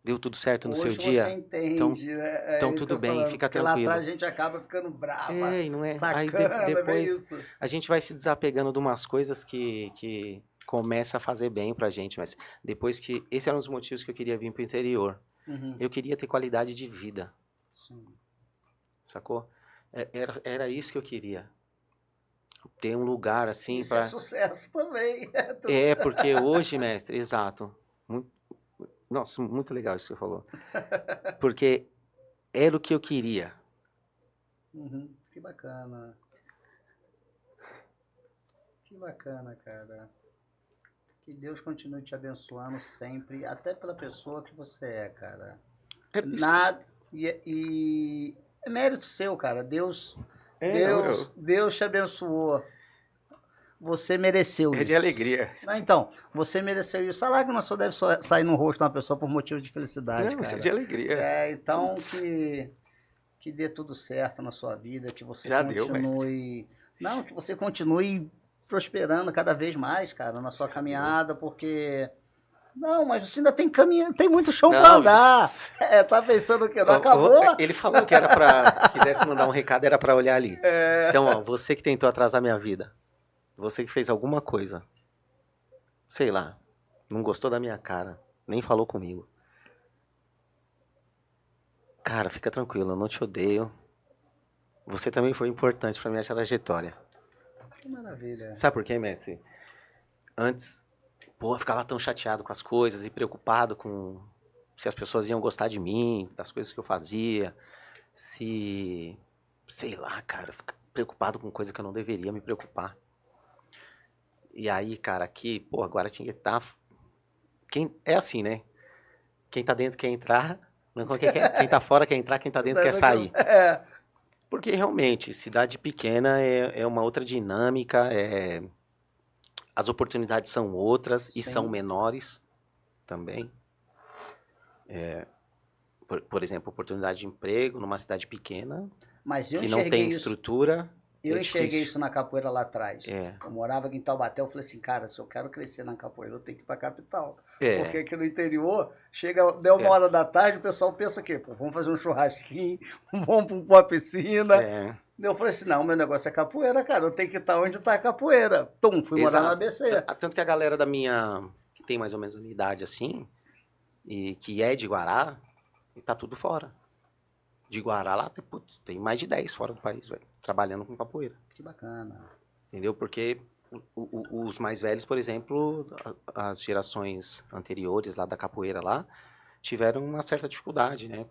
S2: deu tudo certo no seu
S1: Hoje
S2: dia?
S1: você entende, né?
S2: Então
S1: É isso que
S2: tudo
S1: eu tô
S2: bem,
S1: falando.
S2: fica
S1: Porque lá
S2: tranquilo.
S1: atrás a gente acaba ficando brava,
S2: E não é? Aí
S1: sacana, bem
S2: depois
S1: isso.
S2: a gente vai se desapegando de umas coisas que começa a fazer bem pra gente, mas depois que... Esse era um dos motivos que eu queria vir pro interior.
S1: Uhum.
S2: Eu queria ter qualidade de vida,
S1: Sim.
S2: sacou? Era isso que eu queria. Ter um lugar assim
S1: Isso
S2: pra...
S1: é sucesso também.
S2: Porque hoje, mestre, exato. Nossa, muito legal isso que você falou. Porque era o que eu queria.
S1: Uhum. Que bacana. Que bacana, cara. Que Deus continue te abençoando sempre, até pela pessoa que você é, cara.
S2: Era isso que
S1: Nada. E é mérito seu, cara. Deus
S2: não,
S1: Deus te abençoou. Você mereceu
S2: é de
S1: isso.
S2: alegria.
S1: Então, você mereceu isso. A lágrima só deve sair no rosto de uma pessoa por motivo de felicidade,
S2: Não, isso é
S1: cara.
S2: de alegria.
S1: Então,
S2: Putz,
S1: que dê tudo certo na sua vida, que você
S2: já deu, mestre.
S1: continue. Não, que você continue prosperando cada vez mais, cara, na sua
S2: Já
S1: caminhada, porque. Não, mas você ainda tem caminho, tem muito chão pra
S2: Não,
S1: andar. Tá pensando que não
S2: Ó,
S1: acabou?
S2: ele falou que era quisesse mandar um recado, era pra olhar ali. Então, ó, você que tentou atrasar minha vida, você que fez alguma coisa, sei lá, não gostou da minha cara, nem falou comigo. Cara, fica tranquilo, eu não te odeio. Você também foi importante pra minha trajetória.
S1: Que maravilha.
S2: Sabe por quê, Messi? Antes, pô, eu ficava tão chateado com as coisas e preocupado com se as pessoas iam gostar de mim, das coisas que eu fazia, se, sei lá, cara, ficar preocupado com coisa que eu não deveria me preocupar. E aí, cara, aqui, pô, agora tinha que estar... É assim, né? Quem tá dentro quer entrar, não, quem tá fora quer entrar, quem tá dentro quer sair. Porque realmente, cidade pequena é uma outra dinâmica, as oportunidades são outras e
S1: Sim.
S2: são menores também. Por exemplo, oportunidade de emprego numa cidade pequena,
S1: Mas eu
S2: que não tem
S1: enxerguei isso.
S2: estrutura.
S1: Eu
S2: é
S1: enxerguei
S2: difícil.
S1: isso na capoeira lá atrás.
S2: É.
S1: Eu morava aqui em Taubaté, eu falei assim, cara, se eu quero crescer na capoeira, eu tenho que ir pra capital.
S2: É.
S1: Porque aqui no interior, deu 1h o pessoal pensa o quê? Pô, vamos fazer um churrasquinho, vamos pra uma piscina.
S2: É.
S1: Eu falei assim, não, meu negócio é capoeira, cara, eu tenho que estar onde está a capoeira. Fui morar no ABC.
S2: Tanto que a galera da minha, que tem mais ou menos a minha idade assim, e que é de Guará, e tá tudo fora. De Guará lá, putz, tem mais de 10 fora do país, velho, trabalhando com capoeira.
S1: Que bacana.
S2: Entendeu? Porque os mais velhos, por exemplo, as gerações anteriores lá da capoeira lá, tiveram uma certa dificuldade, né,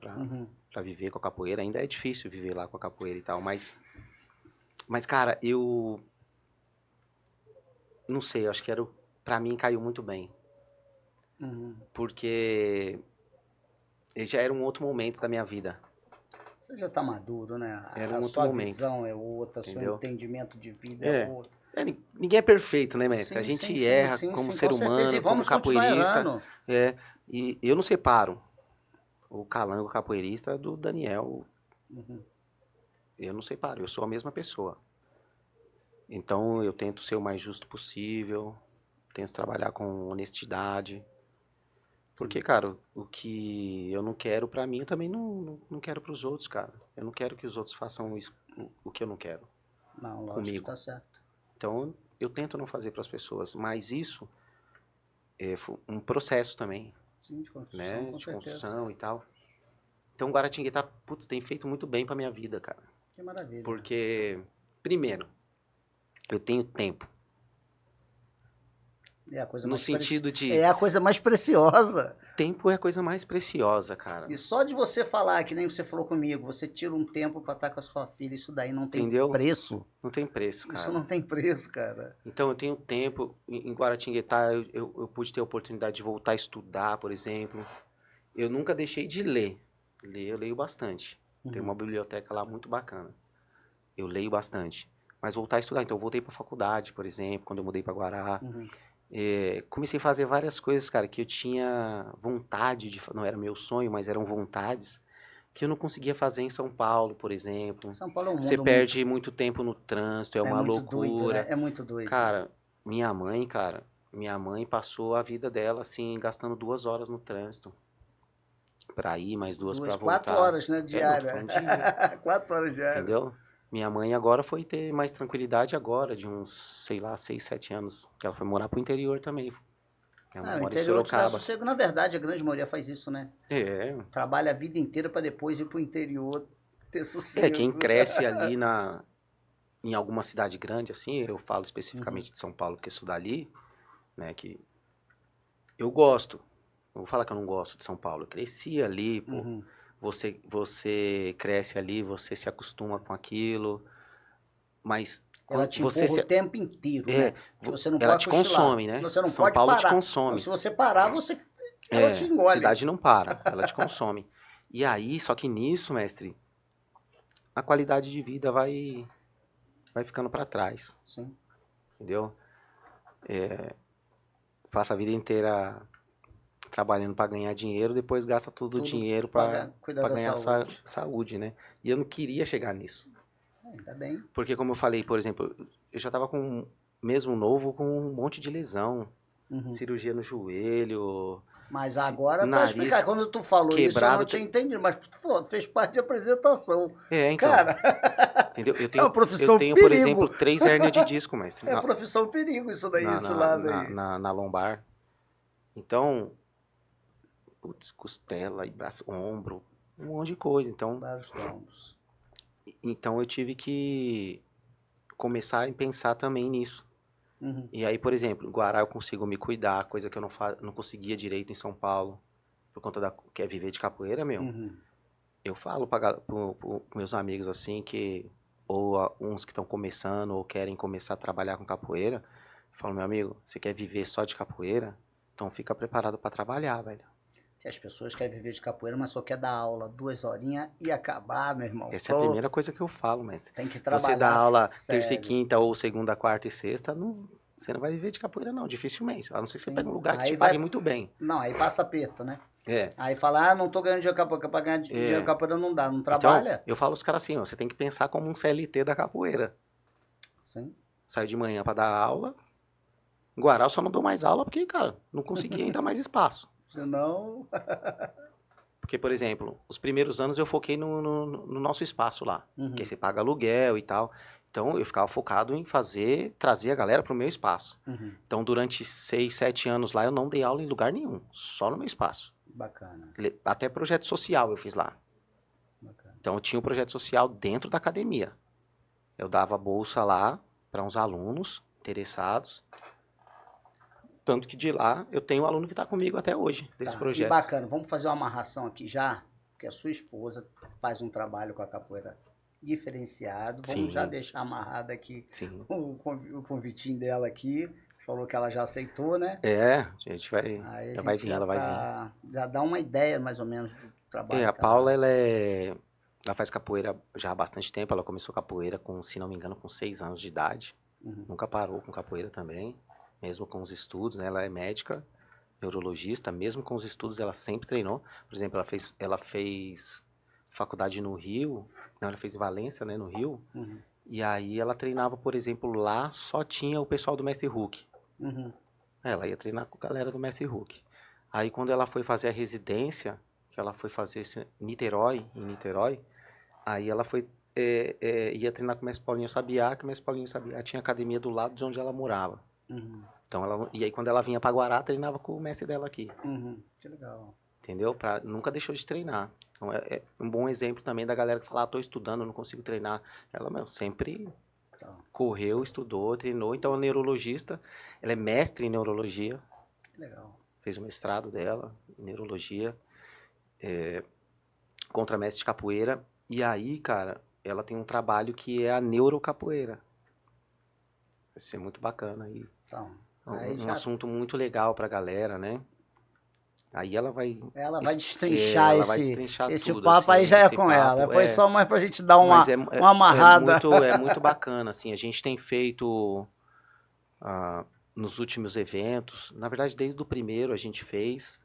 S2: pra viver com a capoeira. Ainda é difícil viver lá com a capoeira e tal, mas cara, eu não sei, eu acho que pra mim caiu muito bem. Porque já era um outro momento da minha vida.
S1: Você já tá maduro, né?
S2: Era
S1: A
S2: um outro
S1: sua
S2: momento,
S1: visão é outra, o seu
S2: entendeu?
S1: entendimento de vida é
S2: É.
S1: outro.
S2: Ninguém é perfeito, né, mestre? A
S1: Sim, sim,
S2: gente
S1: sim,
S2: erra
S1: sim,
S2: como
S1: sim,
S2: ser
S1: com certeza. E
S2: humano, como
S1: vamos continuar
S2: capoeirista.
S1: errando.
S2: E eu não separo o calango capoeirista do Daniel. Eu não separo, eu sou a mesma pessoa. Então eu tento ser o mais justo possível, tento trabalhar com honestidade. Porque, cara, o que eu não quero pra mim, eu também não quero pros outros, cara. Eu não quero que os outros façam isso, o que eu não quero
S1: Não, lógico que
S2: comigo.
S1: tá certo.
S2: Então eu tento não fazer pras pessoas, mas isso é um processo também,
S1: Sim, de construção,
S2: né?
S1: com
S2: De
S1: certeza.
S2: construção e tal. Então Guaratinguetá, putz, tem feito muito bem pra minha vida, cara.
S1: Que maravilha.
S2: Porque, primeiro, eu tenho tempo.
S1: É a coisa
S2: No
S1: mais
S2: sentido de,
S1: É a coisa mais preciosa.
S2: tempo é a coisa mais preciosa, cara.
S1: E só de você falar, que nem você falou comigo, você tira um tempo pra estar com a sua filha, isso daí não tem
S2: Entendeu?
S1: preço.
S2: Não tem preço,
S1: Isso
S2: cara.
S1: não tem preço, cara.
S2: Então eu tenho tempo. Em Guaratinguetá eu pude ter a oportunidade de voltar a estudar, por exemplo. Eu nunca deixei de ler. Eu leio bastante. Tem uma biblioteca lá muito bacana. Eu leio bastante. Mas voltar a estudar. Então eu voltei pra faculdade, por exemplo, quando eu mudei pra Guará. Comecei a fazer várias coisas, cara, que eu tinha vontade de. Não era meu sonho, mas eram vontades que eu não conseguia fazer em São Paulo, por exemplo.
S1: São Paulo é um
S2: Você
S1: mundo
S2: perde muito tempo no trânsito, é uma
S1: muito doido, né?
S2: loucura.
S1: É muito doido.
S2: Cara, minha mãe passou a vida dela assim, gastando 2 horas no trânsito. Pra ir, mais 2 pra
S1: 4
S2: voltar.
S1: horas, né,
S2: Não, tô
S1: diária.
S2: falando dia,
S1: 4 horas diária.
S2: entendeu? Minha mãe agora foi ter mais tranquilidade agora, de uns, sei lá, 6, 7 anos. Que ela foi morar pro interior também. Minha mãe
S1: O
S2: mora em
S1: interior te dá
S2: Sorocaba.
S1: sossego. Na verdade, a grande maioria faz isso, né?
S2: É.
S1: Trabalha a vida inteira pra depois ir pro interior ter
S2: Quem
S1: sossego.
S2: cresce ali em alguma cidade grande, assim, eu falo especificamente de São Paulo, porque sou dali, né, que eu gosto. Não vou falar que eu não gosto de São Paulo. Eu cresci ali, pô. Você cresce ali, você se acostuma com aquilo, mas
S1: Ela
S2: quando
S1: te
S2: você
S1: empurra o
S2: se,
S1: tempo inteiro, né? Porque você não
S2: ela
S1: pode
S2: te
S1: cochilar.
S2: consome, né?
S1: Você não
S2: São
S1: pode
S2: Paulo te
S1: parar. Não,
S2: consome.
S1: se você parar, ela te engole.
S2: Cidade não para, ela te consome. E aí, só que nisso, mestre, a qualidade de vida vai ficando pra trás,
S1: Sim.
S2: entendeu? Passa a vida inteira trabalhando pra ganhar dinheiro, depois gasta todo o
S1: Tudo
S2: dinheiro
S1: pra cuidar
S2: pra
S1: da
S2: ganhar
S1: saúde.
S2: saúde, né? E eu não queria chegar nisso.
S1: Ainda bem.
S2: Porque, como eu falei, por exemplo, eu já tava com, mesmo novo, com um monte de lesão. Cirurgia no joelho,
S1: Mas agora tá explicado.
S2: nariz
S1: Quando tu falou isso, eu não
S2: quebrado.
S1: tinha entendido. Mas pô, fez parte de apresentação.
S2: Então,
S1: Cara,
S2: entendeu?
S1: é uma
S2: Eu
S1: profissão
S2: tenho, por exemplo,
S1: perigo.
S2: 3 hérnias de disco, mestre,
S1: É profissão perigo isso daí,
S2: na,
S1: esse
S2: na,
S1: lado
S2: na,
S1: aí.
S2: na lombar. Então, putz, costela e braço, ombro, um monte de coisa.
S1: Vários tombos.
S2: Então eu tive que começar a pensar também nisso. E aí, por exemplo, em Guará eu consigo me cuidar, coisa que eu não conseguia direito em São Paulo, por conta da quer viver de capoeira, meu. Eu falo para meus amigos assim que ou uns que estão começando ou querem começar a trabalhar com capoeira, eu falo, meu amigo, você quer viver só de capoeira? Então fica preparado para trabalhar, velho.
S1: As pessoas querem viver de capoeira, mas só quer dar aula 2 horinhas e acabar, meu irmão.
S2: Essa é a primeira coisa que eu falo, mas
S1: Tem que
S2: você dá
S1: trabalhar
S2: aula terça e
S1: sério.
S2: quinta ou segunda, quarta e sexta, você não vai viver de capoeira não, dificilmente. A não ser que você
S1: Sim.
S2: pegue um lugar que
S1: Aí
S2: te pague muito bem.
S1: Não, aí passa aperto, né?
S2: É.
S1: Aí fala, não tô ganhando dinheiro com capoeira, pra ganhar dinheiro com capoeira não dá, não
S2: Então,
S1: trabalha?
S2: eu falo aos caras assim, ó, você tem que pensar como um CLT da capoeira.
S1: Sim.
S2: Saio de manhã para dar aula. Em Guará eu só não dou mais aula porque, cara, não consegui ainda mais espaço.
S1: Senão...
S2: Porque, por exemplo, os primeiros anos eu foquei no nosso espaço lá. Porque você paga aluguel e tal. Então eu ficava focado em trazer a galera pro meu espaço. Então durante 6, 7 anos lá eu não dei aula em lugar nenhum. Só no meu espaço.
S1: Bacana.
S2: Até projeto social eu fiz lá.
S1: Bacana.
S2: Então eu tinha um projeto social dentro da academia. Eu dava bolsa lá para uns alunos interessados. Tanto que de lá eu tenho um aluno que está comigo até hoje, desse projeto.
S1: E bacana, vamos fazer uma amarração aqui já, porque a sua esposa faz um trabalho com a capoeira diferenciado. Vamos já deixar amarrado aqui o convitinho dela aqui. falou que ela já aceitou, né?
S2: A gente vai,
S1: Aí a
S2: já vai
S1: gente
S2: vir, ela vai vir.
S1: já dá uma ideia mais ou menos do trabalho
S2: A
S1: que
S2: Paula,
S1: ela...
S2: ela faz capoeira já há bastante tempo, ela começou capoeira com, se não me engano, com 6 anos de idade.
S1: Uhum.
S2: Nunca parou com capoeira também, mesmo com os estudos, né? Ela é médica, neurologista, mesmo com os estudos ela sempre treinou. Por exemplo, ela fez faculdade no Rio, não, ela fez em Valência, né, no Rio.
S1: Uhum.
S2: E aí ela treinava, por exemplo, lá só tinha o pessoal do Mestre Hulk.
S1: Uhum.
S2: Ela ia treinar com a galera do Mestre Hulk. Aí quando ela foi fazer a residência, que ela foi fazer em Niterói, aí ela foi ia treinar com o Mestre Paulinho Sabiá, que o Mestre Paulinho Sabiá tinha academia do lado de onde ela morava.
S1: Uhum.
S2: Então e aí quando ela vinha pra Guará, treinava com o mestre dela aqui.
S1: Uhum. Que legal.
S2: Entendeu? Nunca deixou de treinar. Então é um bom exemplo também da galera que fala, tô estudando, não consigo treinar. Ela, meu, sempre
S1: Tá.
S2: correu, estudou, treinou. Então a neurologista, ela é mestre em neurologia.
S1: Que legal.
S2: Fez o mestrado dela em neurologia. Contramestre de capoeira. E aí, cara, ela tem um trabalho que é a neurocapoeira. Vai ser muito bacana aí.
S1: Então,
S2: Um assunto muito legal pra galera, né? Aí ela vai
S1: destrinchar
S2: ela vai destrinchar
S1: esse
S2: tudo,
S1: papo aí
S2: assim,
S1: já é
S2: esse
S1: com ela.
S2: papo
S1: Foi só mais pra gente dar
S2: mas
S1: uma amarrada.
S2: é muito bacana, assim, a gente tem feito nos últimos eventos, na verdade desde o primeiro a gente fez,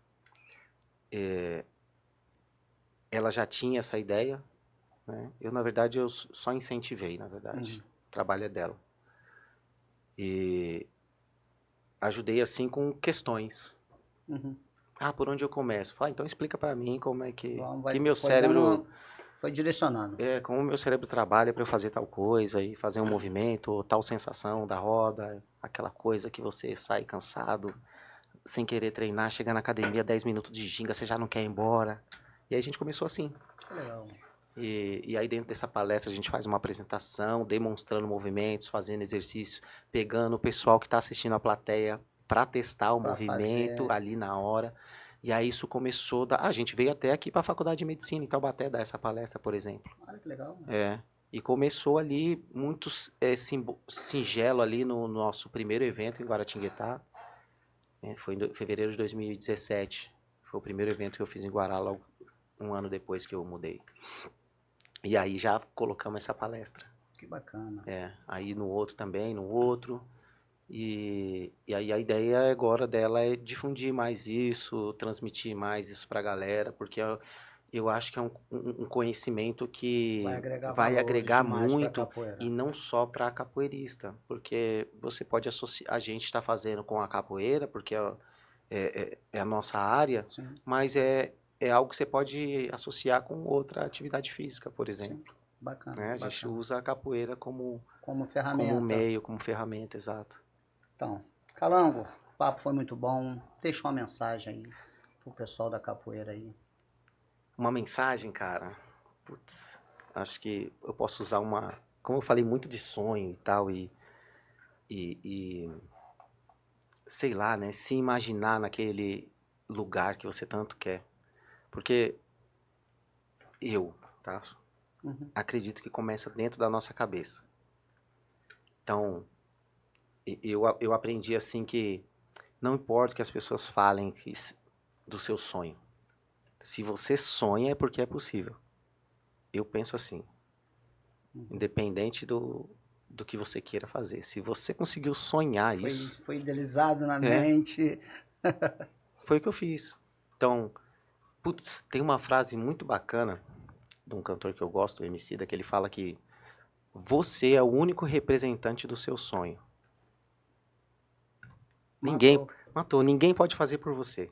S2: ela já tinha essa ideia, né? Eu na verdade eu só incentivei, na verdade, o trabalho é dela. E ajudei assim com questões.
S1: Uhum.
S2: Por onde eu começo? Fala, então explica pra mim como é que
S1: Vai,
S2: meu
S1: foi
S2: cérebro
S1: foi direcionando.
S2: como o meu cérebro trabalha para eu fazer tal coisa e fazer um movimento, ou tal sensação da roda, aquela coisa que você sai cansado, sem querer treinar, chega na academia, 10 minutos de ginga, você já não quer ir embora. E aí a gente começou assim.
S1: Que legal.
S2: E aí dentro dessa palestra a gente faz uma apresentação, demonstrando movimentos, fazendo exercício, pegando o pessoal que está assistindo a plateia para testar o movimento ali na hora. E aí isso começou, a gente veio até aqui para a Faculdade de Medicina em Taubaté dar essa palestra, por exemplo.
S1: Olha que legal.
S2: E começou ali muito singelo ali no nosso primeiro evento em Guaratinguetá. Foi em fevereiro de 2017. Foi o primeiro evento que eu fiz em Guará, logo um ano depois que eu mudei. E aí já colocamos essa palestra.
S1: Que bacana.
S2: Aí no outro também, no outro. E aí a ideia agora dela é difundir mais isso, transmitir mais isso pra galera, porque eu acho que é um conhecimento que vai agregar muito, e não só para capoeirista, porque você pode associar, a gente está fazendo com a capoeira, porque é a nossa área,
S1: Sim.
S2: mas é algo que você pode associar com outra atividade física, por exemplo.
S1: Sim. Bacana,
S2: Né? A gente usa a capoeira como
S1: ferramenta.
S2: Como meio, como ferramenta, exato.
S1: Então, Calango, o papo foi muito bom. Deixa uma mensagem aí pro pessoal da capoeira aí.
S2: Uma mensagem, cara. Putz, acho que eu posso usar uma. Como eu falei muito de sonho e tal, e sei lá, né? Se imaginar naquele lugar que você tanto quer. Porque tá? Acredito que começa dentro da nossa cabeça. Então, eu aprendi assim que não importa o que as pessoas falem do seu sonho. Se você sonha é porque é possível. Eu penso assim. Independente do que você queira fazer. Se você conseguiu sonhar isso...
S1: Foi idealizado na mente.
S2: Foi o que eu fiz. Então, putz, tem uma frase muito bacana de um cantor que eu gosto, o Emicida, que ele fala que você é o único representante do seu sonho. Ninguém pode fazer por você.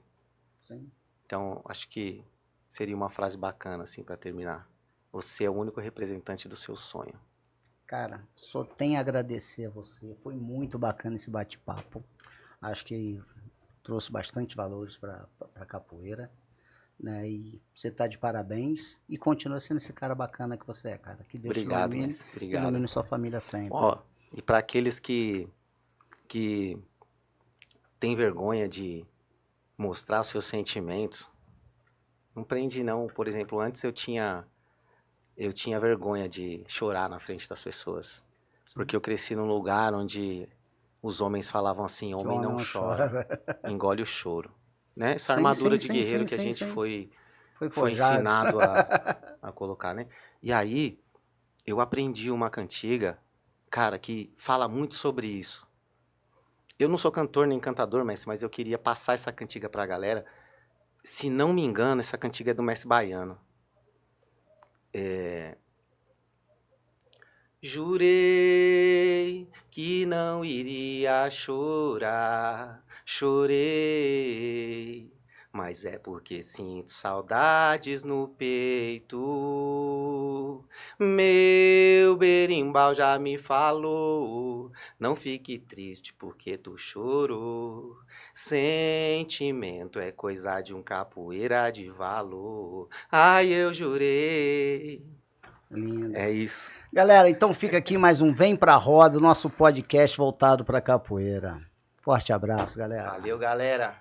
S1: Sim.
S2: Então, acho que seria uma frase bacana assim para terminar. Você é o único representante do seu sonho.
S1: Cara, só tenho a agradecer a você. Foi muito bacana esse bate-papo. Acho que trouxe bastante valores para a capoeira. Né? E você tá de parabéns e continua sendo esse cara bacana que você é, cara. Que Deus te ilumine sua família sempre.
S2: E para aqueles que têm vergonha de mostrar seus sentimentos, não prende não. Por exemplo, antes eu tinha vergonha de chorar na frente das pessoas. Sim. Porque eu cresci num lugar onde os homens falavam assim, homem não chora,
S1: chora.
S2: engole o choro. Né? Essa
S1: Sim,
S2: armadura
S1: sim,
S2: de
S1: sim,
S2: guerreiro
S1: sim,
S2: que a
S1: sim,
S2: gente
S1: sim.
S2: foi
S1: Foi forjado.
S2: ensinado a colocar, né? E aí, eu aprendi uma cantiga, cara, que fala muito sobre isso. Eu não sou cantor nem cantador, mas eu queria passar essa cantiga pra galera. Se não me engano, essa cantiga é do Mestre Baiano. Jurei que não iria chorar, chorei, mas é porque sinto saudades no peito. Meu berimbau já me falou, não fique triste porque tu chorou. Sentimento é coisa de um capoeira de valor. Ai, eu jurei.
S1: Lindo.
S2: É isso.
S1: Galera, então fica aqui mais um Vem Pra Roda, o nosso podcast voltado pra capoeira. Forte abraço, galera.
S2: Valeu, galera.